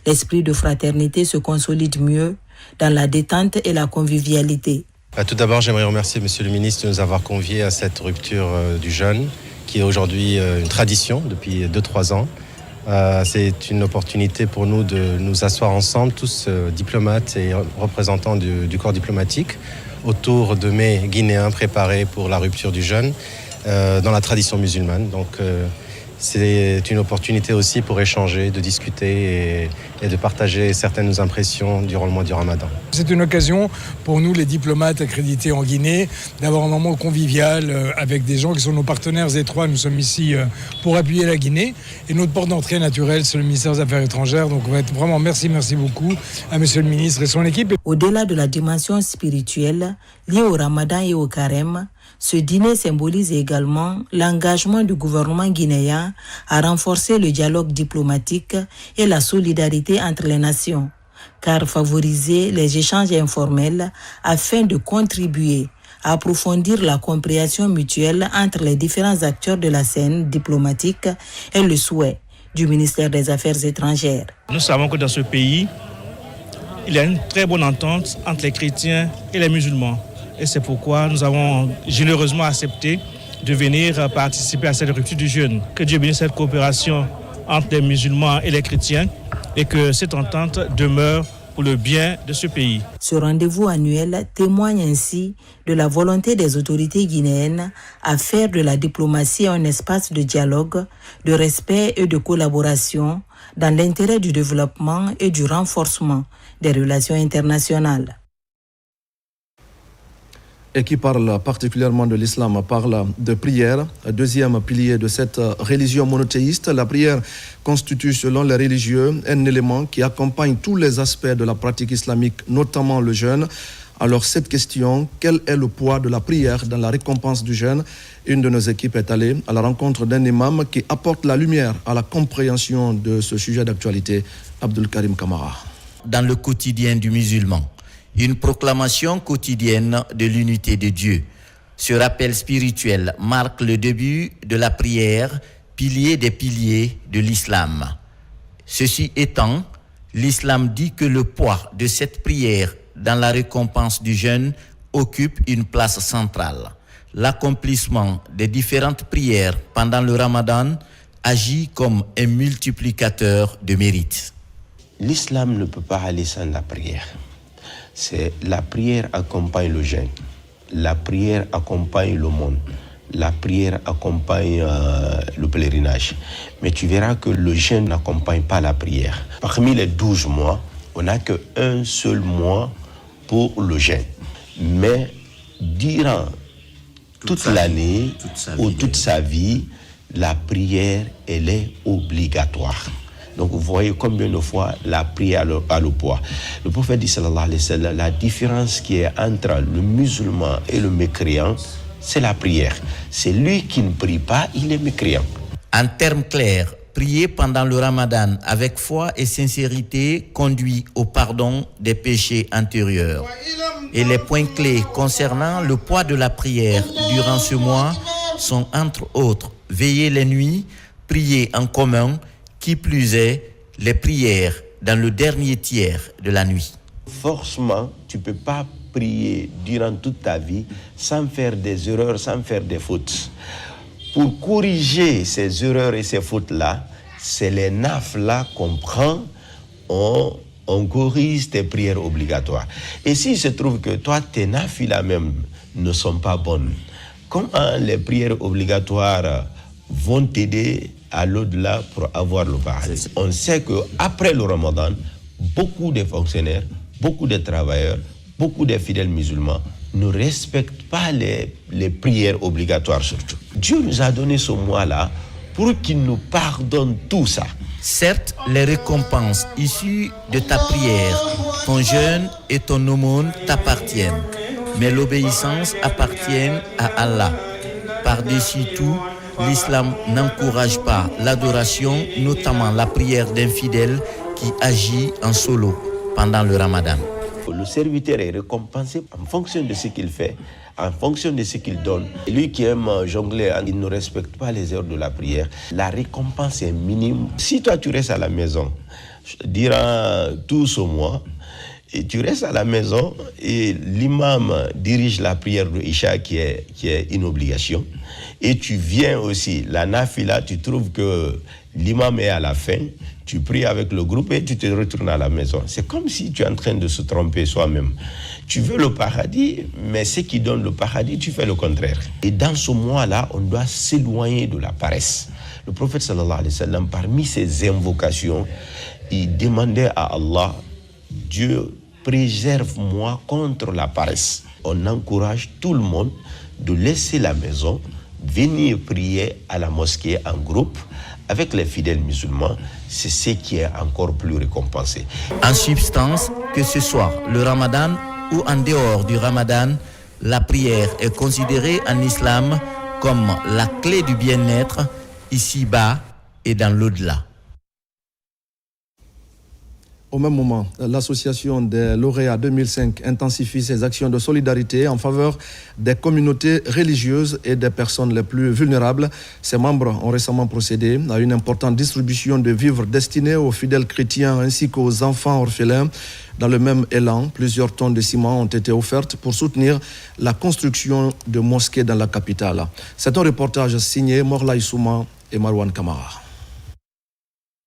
L'esprit de fraternité se consolide mieux dans la détente et la convivialité. Tout d'abord, j'aimerais remercier Monsieur le ministre de nous avoir conviés à cette rupture du jeûne, qui est aujourd'hui une tradition depuis 2-3 ans. C'est une opportunité pour nous de nous asseoir ensemble, tous diplomates et représentants du corps diplomatique, autour de mets guinéens préparés pour la rupture du jeûne dans la tradition musulmane. Donc, c'est une opportunité aussi pour échanger, de discuter et de partager certaines impressions durant le mois du Ramadan. C'est une occasion pour nous, les diplomates accrédités en Guinée, d'avoir un moment convivial avec des gens qui sont nos partenaires étroits. Nous sommes ici pour appuyer la Guinée et notre porte d'entrée naturelle, c'est le ministère des Affaires étrangères. Donc on va être vraiment merci beaucoup à Monsieur le ministre et son équipe. Au-delà de la dimension spirituelle liée au Ramadan et au carême, ce dîner symbolise également l'engagement du gouvernement guinéen à renforcer le dialogue diplomatique et la solidarité entre les nations, car favoriser les échanges informels afin de contribuer à approfondir la compréhension mutuelle entre les différents acteurs de la scène diplomatique est le souhait du ministère des Affaires étrangères. Nous savons que dans ce pays, il y a une très bonne entente entre les chrétiens et les musulmans. Et c'est pourquoi nous avons généreusement accepté de venir participer à cette rupture du jeûne. Que Dieu bénisse cette coopération entre les musulmans et les chrétiens et que cette entente demeure pour le bien de ce pays. Ce rendez-vous annuel témoigne ainsi de la volonté des autorités guinéennes à faire de la diplomatie un espace de dialogue, de respect et de collaboration dans l'intérêt du développement et du renforcement des relations internationales. Et qui parle particulièrement de l'islam, parle de prière, deuxième pilier de cette religion monothéiste. La prière constitue, selon les religieux, un élément qui accompagne tous les aspects de la pratique islamique, notamment le jeûne. Alors cette question, quel est le poids de la prière dans la récompense du jeûne? Une de nos équipes est allée à la rencontre d'un imam qui apporte la lumière à la compréhension de ce sujet d'actualité. Abdul Karim Kamara. Dans le quotidien du musulman, une proclamation quotidienne de l'unité de Dieu. Ce rappel spirituel marque le début de la prière, pilier des piliers de l'islam. Ceci étant, l'islam dit que le poids de cette prière dans la récompense du jeûne occupe une place centrale. L'accomplissement des différentes prières pendant le Ramadan agit comme un multiplicateur de mérite. L'islam ne peut pas aller sans la prière. La prière accompagne le jeûne, la prière accompagne le monde, la prière accompagne le pèlerinage. Mais tu verras que le jeûne n'accompagne pas la prière. Parmi les 12 mois, on n'a qu'un seul mois pour le jeûne. Mais durant toute l'année ou toute sa vie, la prière, elle est obligatoire. Donc vous voyez combien de fois la prière a le poids. Le prophète dit sallallahu alayhi wa sallam, la différence qui est entre le musulman et le mécréant, c'est la prière. C'est lui qui ne prie pas, il est mécréant. En termes clairs, prier pendant le Ramadan avec foi et sincérité conduit au pardon des péchés antérieurs. Et les points clés concernant le poids de la prière durant ce mois sont entre autres veiller les nuits, prier en commun, qui plus est, les prières dans le dernier tiers de la nuit. Forcément, tu ne peux pas prier durant toute ta vie sans faire des erreurs, sans faire des fautes. Pour corriger ces erreurs et ces fautes-là, c'est les nafs-là qu'on prend, on corrige tes prières obligatoires. Et s'il se trouve que toi, tes nafs-là même ne sont pas bonnes, comment les prières obligatoires vont t'aider à l'au-delà pour avoir le paradis? On sait qu'après le Ramadan, beaucoup de fonctionnaires, beaucoup de travailleurs, beaucoup de fidèles musulmans ne respectent pas les prières obligatoires surtout. Dieu nous a donné ce mois-là pour qu'il nous pardonne tout ça. Certes, les récompenses issues de ta prière, ton jeûne et ton aumône t'appartiennent, mais l'obéissance appartient à Allah. Par-dessus tout, l'islam n'encourage pas l'adoration, notamment la prière d'un fidèle qui agit en solo pendant le Ramadan. Le serviteur est récompensé en fonction de ce qu'il fait, en fonction de ce qu'il donne. Et lui qui aime jongler, il ne respecte pas les heures de la prière. La récompense est minime. Si toi tu restes à la maison, durant tout ce mois, et tu restes à la maison et l'imam dirige la prière de Isha qui est une obligation, et tu viens aussi, la nafila, tu trouves que l'imam est à la fin, tu pries avec le groupe et tu te retournes à la maison. C'est comme si tu es en train de se tromper soi-même. Tu veux le paradis, mais ce qui donne le paradis, tu fais le contraire. Et dans ce mois-là, on doit s'éloigner de la paresse. Le prophète sallallahu alayhi wa sallam, parmi ses invocations, il demandait à Allah, Dieu, préserve-moi contre la paresse. On encourage tout le monde de laisser la maison, venir prier à la mosquée en groupe, avec les fidèles musulmans, c'est ce qui est encore plus récompensé. En substance, que ce soit le Ramadan ou en dehors du Ramadan, la prière est considérée en islam comme la clé du bien-être ici-bas et dans l'au-delà. Au même moment, l'association des lauréats 2005 intensifie ses actions de solidarité en faveur des communautés religieuses et des personnes les plus vulnérables. Ses membres ont récemment procédé à une importante distribution de vivres destinés aux fidèles chrétiens ainsi qu'aux enfants orphelins. Dans le même élan, plusieurs tonnes de ciment ont été offertes pour soutenir la construction de mosquées dans la capitale. C'est un reportage signé Morla Issouma et Marwan Kamara.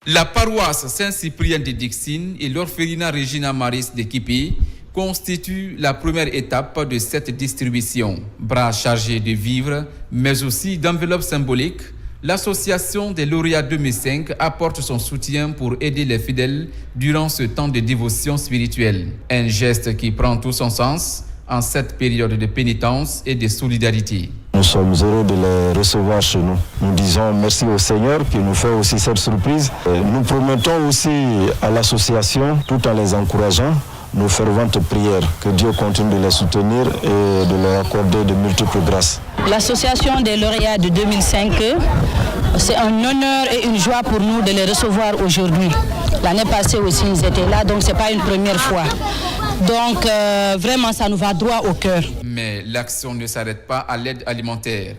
La paroisse Saint-Cyprien de Dixine et l'orphelinat Regina Maris de Kipi constituent la première étape de cette distribution. Bras chargés de vivres, mais aussi d'enveloppes symboliques, l'association des lauréats 2005 apporte son soutien pour aider les fidèles durant ce temps de dévotion spirituelle. Un geste qui prend tout son sens en cette période de pénitence et de solidarité. Nous sommes heureux de les recevoir chez nous. Nous disons merci au Seigneur qui nous fait aussi cette surprise. Nous promettons aussi à l'association, tout en les encourageant, nos ferventes prières, que Dieu continue de les soutenir et de leur accorder de multiples grâces. L'association des lauréats de 2005, c'est un honneur et une joie pour nous de les recevoir aujourd'hui. L'année passée aussi, ils étaient là, donc ce n'est pas une première fois. Donc vraiment, ça nous va droit au cœur. Mais l'action ne s'arrête pas à l'aide alimentaire.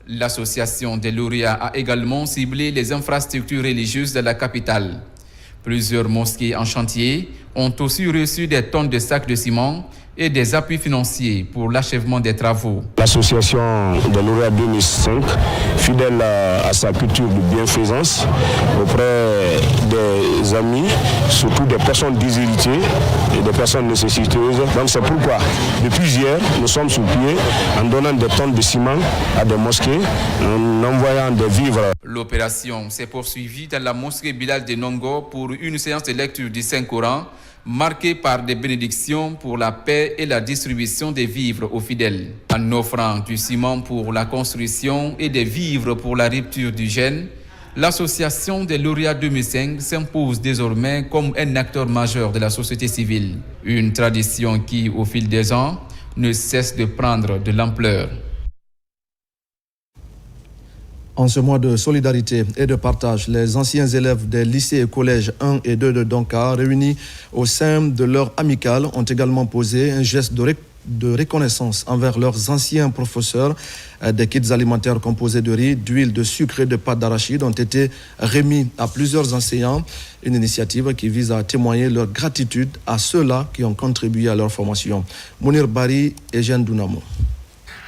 L'association des lauréats a également ciblé les infrastructures religieuses de la capitale. Plusieurs mosquées en chantier ont aussi reçu des tonnes de sacs de ciment et des appuis financiers pour l'achèvement des travaux. L'association des lauréats 2005, fidèle à sa culture de bienfaisance auprès des amis, surtout des personnes déshéritées et des personnes nécessiteuses. Donc c'est pourquoi, depuis hier, nous sommes sur pied en donnant des tonnes de ciment à des mosquées, en envoyant des vivres. L'opération s'est poursuivie dans la mosquée Bilal de Nongo pour une séance de lecture du Saint-Coran, marquée par des bénédictions pour la paix et la distribution des vivres aux fidèles. En offrant du ciment pour la construction et des vivres pour la rupture du jeûne, l'association des lauréats 2005 s'impose désormais comme un acteur majeur de la société civile. Une tradition qui, au fil des ans, ne cesse de prendre de l'ampleur. En ce mois de solidarité et de partage, les anciens élèves des lycées et collèges 1 et 2 de Donka, réunis au sein de leur amicale, ont également posé un geste de de reconnaissance envers leurs anciens professeurs. Des kits alimentaires composés de riz, d'huile, de sucre et de pâte d'arachide ont été remis à plusieurs enseignants. Une initiative qui vise à témoigner leur gratitude à ceux-là qui ont contribué à leur formation. Mounir Bari et Jeanne Dounamo.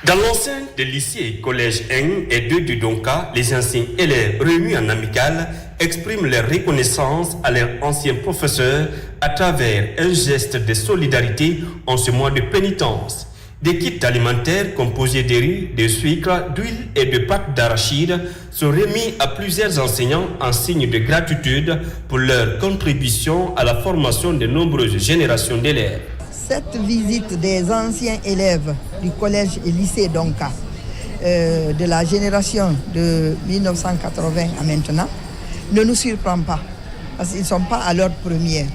Dans l'enceinte des lycées et collèges 1 et 2 du Donka, les anciens élèves réunis en amicale expriment leur reconnaissance à leurs anciens professeurs à travers un geste de solidarité en ce mois de pénitence. Des kits alimentaires composés de riz, de sucre, d'huile et de pâte d'arachide sont remis à plusieurs enseignants en signe de gratitude pour leur contribution à la formation de nombreuses générations d'élèves. Cette visite des anciens élèves du collège et lycée Donka, de la génération de 1980 à maintenant, ne nous surprend pas, parce qu'ils ne sont pas à l'ordre première.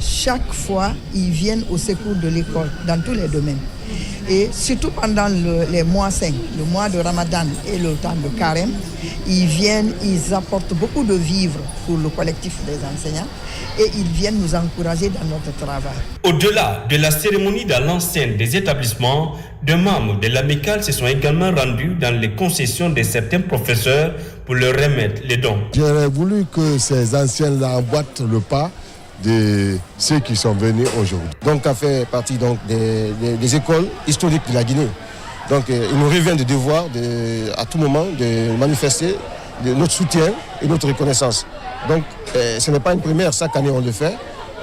Chaque fois, ils viennent au secours de l'école, dans tous les domaines. Et surtout pendant les mois 5, le mois de Ramadan et le temps de Carême, ils viennent, ils apportent beaucoup de vivres pour le collectif des enseignants et ils viennent nous encourager dans notre travail. Au-delà de la cérémonie dans l'enceinte des établissements, des membres de l'amicale se sont également rendus dans les concessions de certains professeurs pour leur remettre les dons. J'aurais voulu que ces anciens-là emboîtent le pas de ceux qui sont venus aujourd'hui. Donc, a fait partie donc, des écoles historiques de la Guinée. Donc, il nous revient de devoir à tout moment de manifester notre soutien et notre reconnaissance. Donc, ce n'est pas une première, chaque année on le fait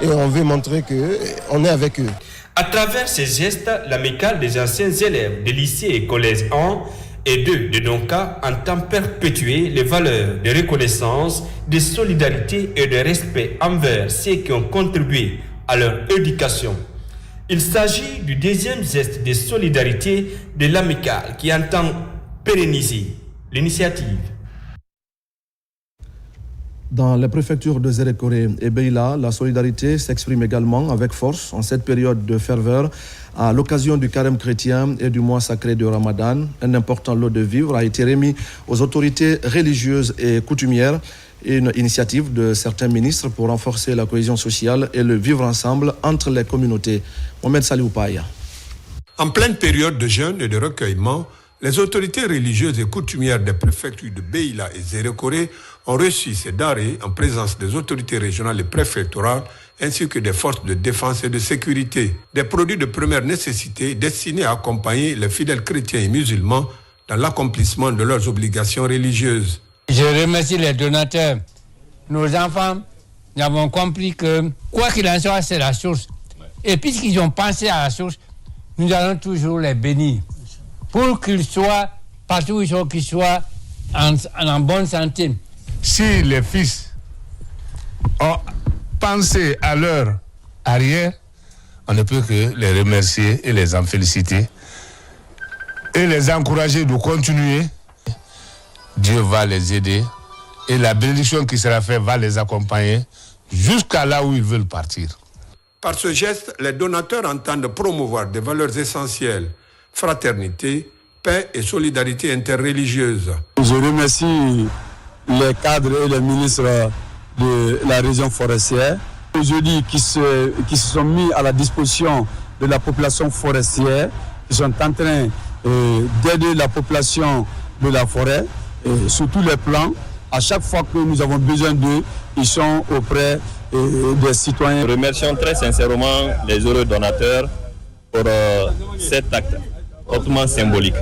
et on veut montrer qu'on est avec eux. À travers ces gestes, l'amicale des anciens élèves des lycées et collèges 1 et 2 de Donka entend perpétuer les valeurs de reconnaissance, de solidarité et de respect envers ceux qui ont contribué à leur éducation. Il s'agit du deuxième geste de solidarité de l'amicale qui entend pérenniser l'initiative. Dans les préfectures de Zérékoré et Beila, la solidarité s'exprime également avec force en cette période de ferveur à l'occasion du carême chrétien et du mois sacré de Ramadan. Un important lot de vivres a été remis aux autorités religieuses et coutumières. Une initiative de certains ministres pour renforcer la cohésion sociale et le vivre ensemble entre les communautés. Mohamed Salihou Paya. En pleine période de jeûne et de recueillement, les autorités religieuses et coutumières des préfectures de Beila et Zérékoré ont reçu ces denrées en présence des autorités régionales et préfectorales ainsi que des forces de défense et de sécurité. Des produits de première nécessité destinés à accompagner les fidèles chrétiens et musulmans dans l'accomplissement de leurs obligations religieuses. Je remercie les donateurs. Nos enfants, nous avons compris que quoi qu'il en soit, c'est la source. Et puisqu'ils ont pensé à la source, nous allons toujours les bénir. Pour qu'ils soient, partout où ils sont, qu'ils soient en bonne santé. Si les fils ont pensé à leur arrière, on ne peut que les remercier et les en féliciter et les encourager de continuer. Dieu va les aider et la bénédiction qui sera faite va les accompagner jusqu'à là où ils veulent partir. Par ce geste, les donateurs entendent promouvoir des valeurs essentielles, fraternité, paix et solidarité interreligieuse. Je remercie les cadres et les ministres de la région forestière, aujourd'hui qui se sont mis à la disposition de la population forestière, qui sont en train d'aider la population de la forêt sur tous les plans. À chaque fois que nous avons besoin d'eux, ils sont auprès des citoyens. Nous remercions très sincèrement les heureux donateurs pour cet acte hautement symbolique,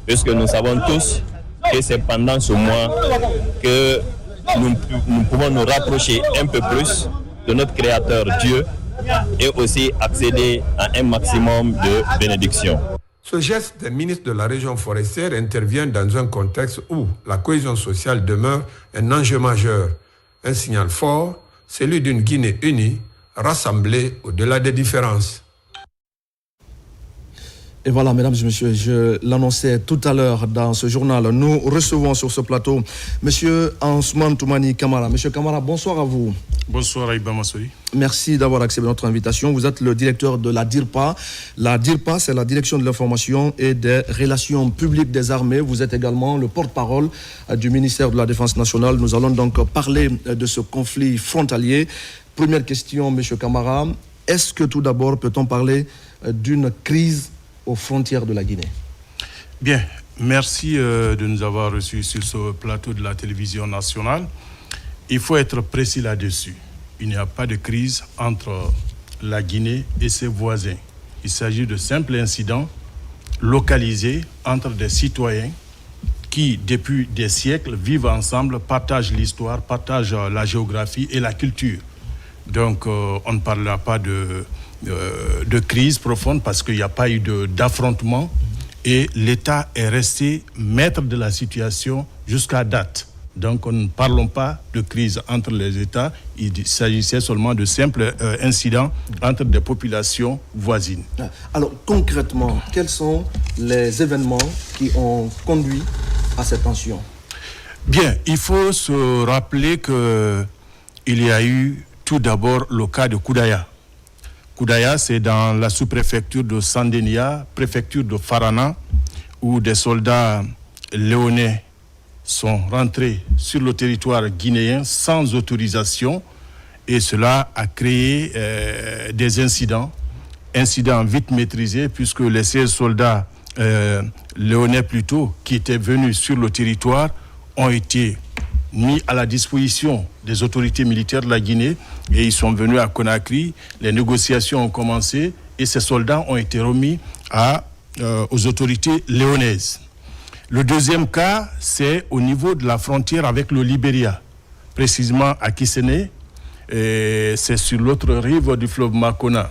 puisque nous savons tous que c'est pendant ce mois que nous pouvons nous rapprocher un peu plus de notre Créateur Dieu et aussi accéder à un maximum de bénédictions. Ce geste des ministres de la région forestière intervient dans un contexte où la cohésion sociale demeure un enjeu majeur. Un signal fort, celui d'une Guinée unie, rassemblée au-delà des différences. Et voilà, mesdames et messieurs, je l'annonçais tout à l'heure dans ce journal. Nous recevons sur ce plateau M. Ansoumane Toumani Kamara. Monsieur Kamara, bonsoir à vous. Bonsoir Aïba Massouri. Merci d'avoir accepté notre invitation. Vous êtes le directeur de la DIRPA. La DIRPA, c'est la Direction de l'information et des relations publiques des armées. Vous êtes également le porte-parole du ministère de la Défense nationale. Nous allons donc parler de ce conflit frontalier. Première question, M. Kamara. Est-ce que tout d'abord peut-on parler d'une crise aux frontières de la Guinée? Bien, merci de nous avoir reçus sur ce plateau de la télévision nationale. Il faut être précis là-dessus. Il n'y a pas de crise entre la Guinée et ses voisins. Il s'agit de simples incidents localisés entre des citoyens qui, depuis des siècles, vivent ensemble, partagent l'histoire, partagent la géographie et la culture. Donc, on ne parlera pas de crise profonde parce qu'il n'y a pas eu d'affrontement et l'État est resté maître de la situation jusqu'à date. Donc, ne parlons pas de crise entre les États. Il s'agissait seulement de simples incidents entre des populations voisines. Alors, concrètement, quels sont les événements qui ont conduit à cette tension? Bien, il faut se rappeler qu'il y a eu tout d'abord le cas de Koudaya. Koudaya, c'est dans la sous-préfecture de Sandénia, préfecture de Farana, où des soldats léonais sont rentrés sur le territoire guinéen sans autorisation et cela a créé des incidents vite maîtrisés puisque les 16 soldats léonais plutôt qui étaient venus sur le territoire ont été mis à la disposition des autorités militaires de la Guinée et ils sont venus à Conakry. Les négociations ont commencé et ces soldats ont été remis aux autorités léonaises. Le deuxième cas, c'est au niveau de la frontière avec le Libéria, précisément à Kisséné, et c'est sur l'autre rive du fleuve Makona.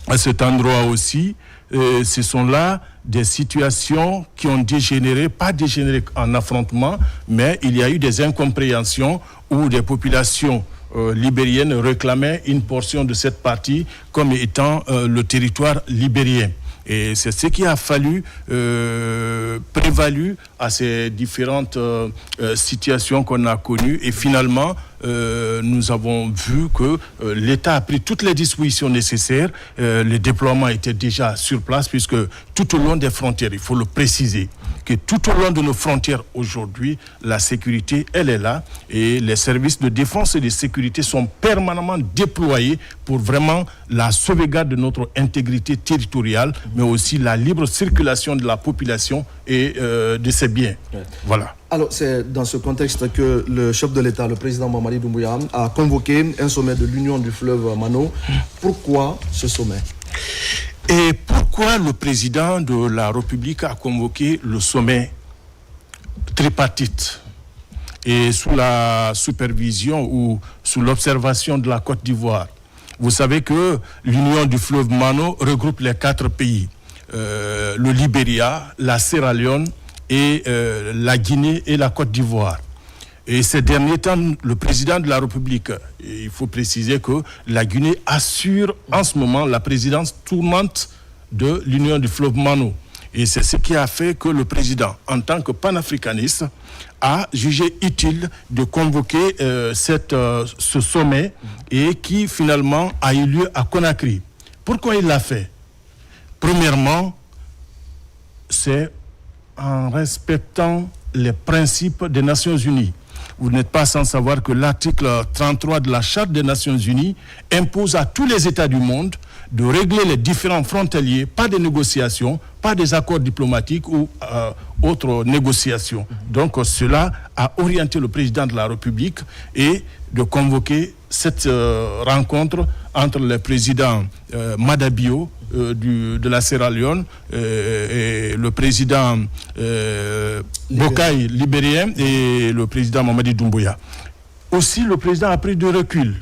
À cet endroit aussi, ce sont là des situations qui ont dégénéré, pas dégénéré en affrontement, mais il y a eu des incompréhensions où des populations libériennes réclamaient une portion de cette partie comme étant le territoire libérien. Et c'est ce qui a fallu prévalu à ces différentes situations qu'on a connues. Et finalement, nous avons vu que l'État a pris toutes les dispositions nécessaires. Le déploiement était déjà sur place, puisque tout au long des frontières, il faut le préciser, que tout au long de nos frontières aujourd'hui, la sécurité, elle est là. Et les services de défense et de sécurité sont permanemment déployés pour vraiment la sauvegarde de notre intégrité territoriale, mais aussi la libre circulation de la population et de ses biens. Ouais. Voilà. Alors, c'est dans ce contexte que le chef de l'État, le président Mamadi Doumbouya, a convoqué un sommet de l'Union du fleuve Mano. Pourquoi ce sommet? Et pourquoi le président de la République a convoqué le sommet tripartite et sous la supervision ou sous l'observation de la Côte d'Ivoire? Vous savez que l'Union du fleuve Mano regroupe les 4 pays, le Libéria, la Sierra Leone et la Guinée et la Côte d'Ivoire. Et ces derniers temps, le président de la République, il faut préciser que la Guinée assure en ce moment la présidence tournante de l'Union du fleuve Mano. Et c'est ce qui a fait que le président, en tant que panafricaniste, a jugé utile de convoquer ce sommet et qui finalement a eu lieu à Conakry. Pourquoi il l'a fait? Premièrement, c'est en respectant les principes des Nations Unies. Vous n'êtes pas sans savoir que l'article 33 de la Charte des Nations Unies impose à tous les États du monde de régler les différends frontaliers, pas des négociations, pas des accords diplomatiques ou autres négociations. Donc cela a orienté le président de la République et de convoquer cette rencontre entre le président Madabio de la Sierra Leone et le président Bokai libérien et le président Mamadi Doumbouya. Aussi, le président a pris du recul.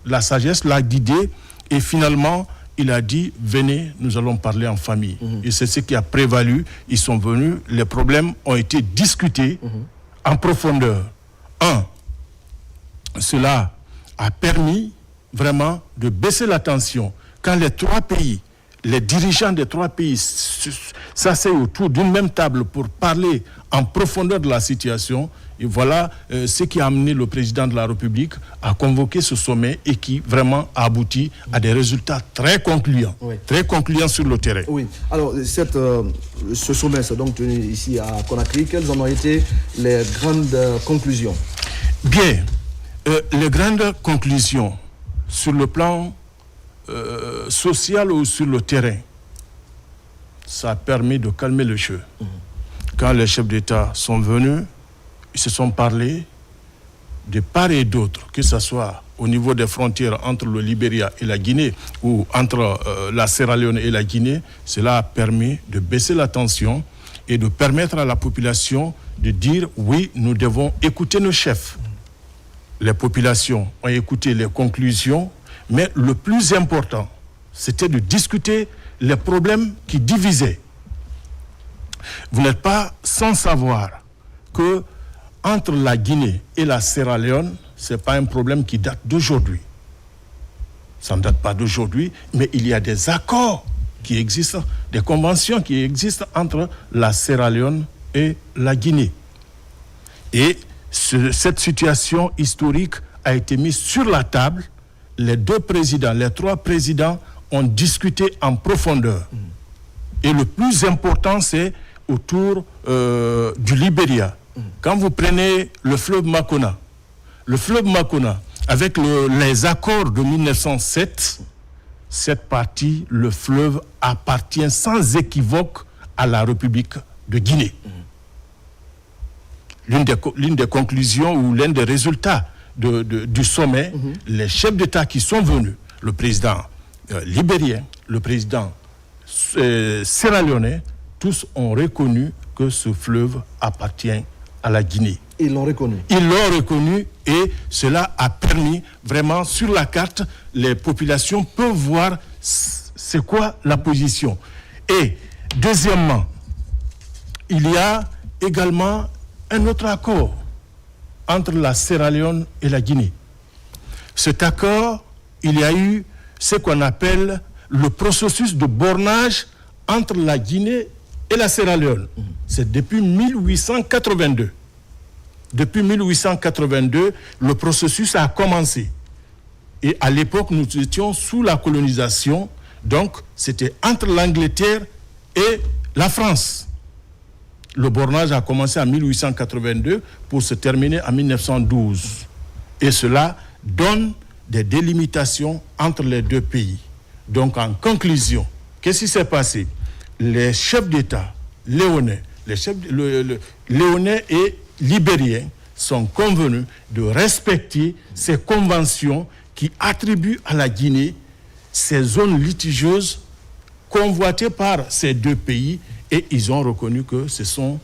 La sagesse l'a guidé et finalement, il a dit, venez, nous allons parler en famille. Et c'est ce qui a prévalu. Ils sont venus, les problèmes ont été discutés en profondeur. Cela a permis vraiment de baisser la tension. Quand les 3 pays, les dirigeants des 3 pays s'asseyent autour d'une même table pour parler en profondeur de la situation, et voilà ce qui a amené le président de la République à convoquer ce sommet et qui vraiment a abouti à des résultats très concluants sur le terrain. Oui. Alors, ce sommet s'est donc tenu ici à Conakry. Quelles en ont été les grandes conclusions? Bien, les grandes conclusions sur le plan social ou sur le terrain, ça a permis de calmer le jeu. Quand les chefs d'État sont venus, ils se sont parlé de part et d'autre, que ce soit au niveau des frontières entre le Libéria et la Guinée ou entre la Sierra Leone et la Guinée. Cela a permis de baisser la tension et de permettre à la population de dire oui, nous devons écouter nos chefs. Les populations ont écouté les conclusions, mais le plus important, c'était de discuter les problèmes qui divisaient. Vous n'êtes pas sans savoir que entre la Guinée et la Sierra Leone, ce n'est pas un problème qui date d'aujourd'hui. Ça ne date pas d'aujourd'hui, mais il y a des accords qui existent, des conventions qui existent entre la Sierra Leone et la Guinée. Et cette situation historique a été mise sur la table. Les trois présidents ont discuté en profondeur. Et le plus important, c'est autour du Libéria. Quand vous prenez le fleuve Makona, avec les accords de 1907, cette partie, le fleuve, appartient sans équivoque à la République de Guinée. L'une des conclusions ou l'un des résultats du sommet, les chefs d'État qui sont venus, le président libérien, le président sierra-léonais, tous ont reconnu que ce fleuve appartient à la Guinée. Ils l'ont reconnu. Ils l'ont reconnu et cela a permis vraiment, sur la carte, les populations peuvent voir c'est quoi la position. Et deuxièmement, il y a également un autre accord entre la Sierra Leone et la Guinée. Cet accord, il y a eu ce qu'on appelle le processus de bornage entre la Guinée et la Sierra Leone. C'est depuis 1882. Depuis 1882, le processus a commencé. Et à l'époque, nous étions sous la colonisation. Donc, c'était entre l'Angleterre et la France. Le bornage a commencé en 1882 pour se terminer en 1912. Et cela donne des délimitations entre les deux pays. Donc, en conclusion, qu'est-ce qui s'est passé? Les chefs d'État léonais, léonais et libériens sont convenus de respecter ces conventions qui attribuent à la Guinée ces zones litigieuses convoitées par ces deux pays, et ils ont reconnu que ce sont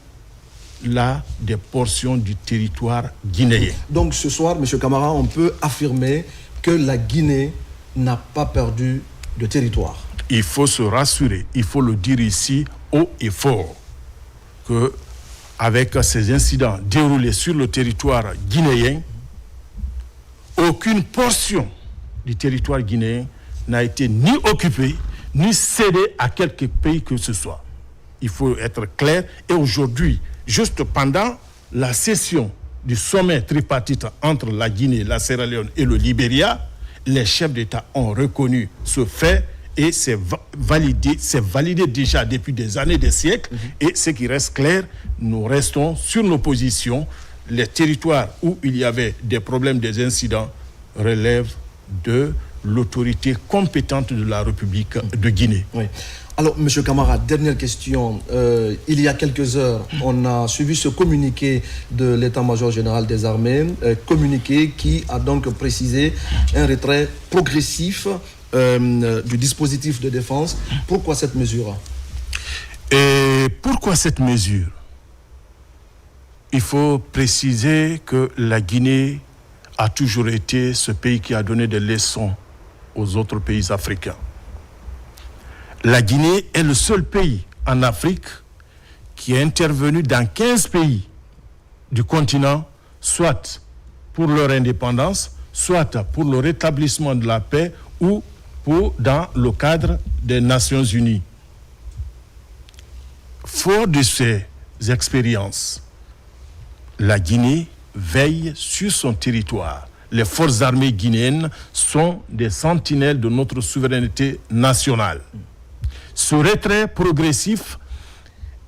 là des portions du territoire guinéen. Donc ce soir, M. Camara, on peut affirmer que la Guinée n'a pas perdu de territoire. Il faut se rassurer, il faut le dire ici haut et fort, que avec ces incidents déroulés sur le territoire guinéen, aucune portion du territoire guinéen n'a été ni occupée, ni cédée à quelque pays que ce soit. Il faut être clair. Et aujourd'hui, juste pendant la session du sommet tripartite entre la Guinée, la Sierra Leone et le Libéria, les chefs d'État ont reconnu ce fait et c'est validé déjà depuis des années, des siècles. Et ce qui reste clair, nous restons sur nos positions. Les territoires où il y avait des problèmes, des incidents, relèvent de l'autorité compétente de la République de Guinée. Oui. Alors, M. Camara, dernière question. Il y a quelques heures, on a suivi ce communiqué de l'état-major général des armées, communiqué qui a donc précisé un retrait progressif du dispositif de défense. Pourquoi cette mesure? Et pourquoi cette mesure? Il faut préciser que la Guinée a toujours été ce pays qui a donné des leçons aux autres pays africains. La Guinée est le seul pays en Afrique qui est intervenu dans 15 pays du continent, soit pour leur indépendance, soit pour le rétablissement de la paix ou dans le cadre des Nations Unies. Fort de ces expériences, la Guinée veille sur son territoire. Les forces armées guinéennes sont des sentinelles de notre souveraineté nationale. Ce retrait progressif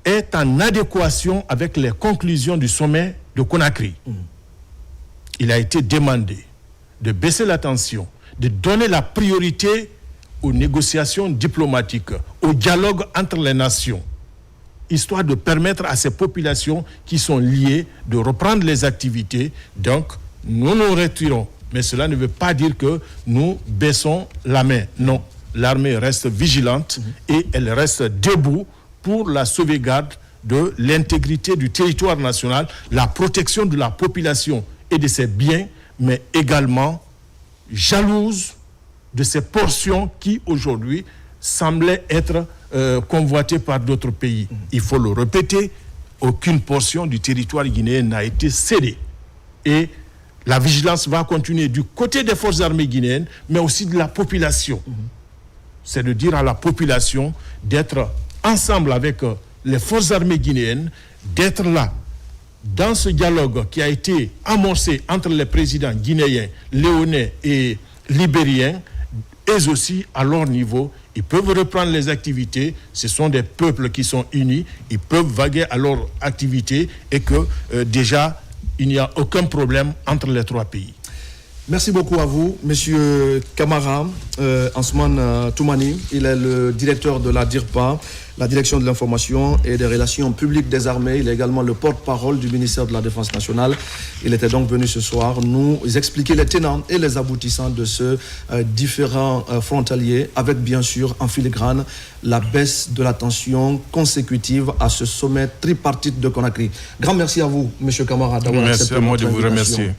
est en adéquation avec les conclusions du sommet de Conakry. Il a été demandé de baisser la tension, de donner la priorité aux négociations diplomatiques, au dialogue entre les nations, histoire de permettre à ces populations qui sont liées de reprendre les activités. Donc, nous nous retirons. Mais cela ne veut pas dire que nous baissons la main. Non, l'armée reste vigilante et elle reste debout pour la sauvegarde de l'intégrité du territoire national, la protection de la population et de ses biens, mais également jalouse de ces portions qui aujourd'hui semblaient être convoitées par d'autres pays. Il faut le répéter, aucune portion du territoire guinéen n'a été cédée. Et la vigilance va continuer du côté des forces armées guinéennes, mais aussi de la population. C'est de dire à la population d'être ensemble avec les forces armées guinéennes, d'être là dans ce dialogue qui a été amorcé entre les présidents guinéens, léonais et libériens, et aussi à leur niveau. Ils peuvent reprendre les activités, ce sont des peuples qui sont unis, ils peuvent vaguer à leur activité et que déjà, il n'y a aucun problème entre les trois pays. Merci beaucoup à vous, Monsieur Camara, Ansman Toumani. Il est le directeur de la DIRPA, la Direction de l'information et des relations publiques des armées. Il est également le porte-parole du ministère de la Défense nationale. Il était donc venu ce soir nous expliquer les tenants et les aboutissants de ce différent frontalier, avec bien sûr en filigrane la baisse de la tension consécutive à ce sommet tripartite de Conakry. Grand merci à vous, Monsieur Camara, d'avoir accepté notre invitation. Merci à moi de vous remercier.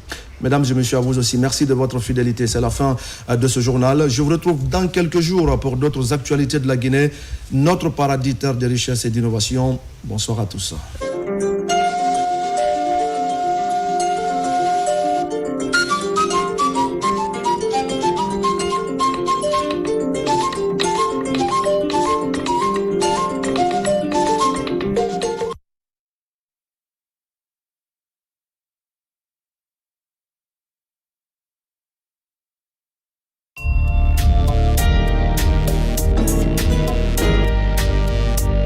Mesdames et messieurs, à vous aussi, merci de votre fidélité. C'est la fin de ce journal. Je vous retrouve dans quelques jours pour d'autres actualités de la Guinée, notre paradis terre de richesse et d'innovation. Bonsoir à tous.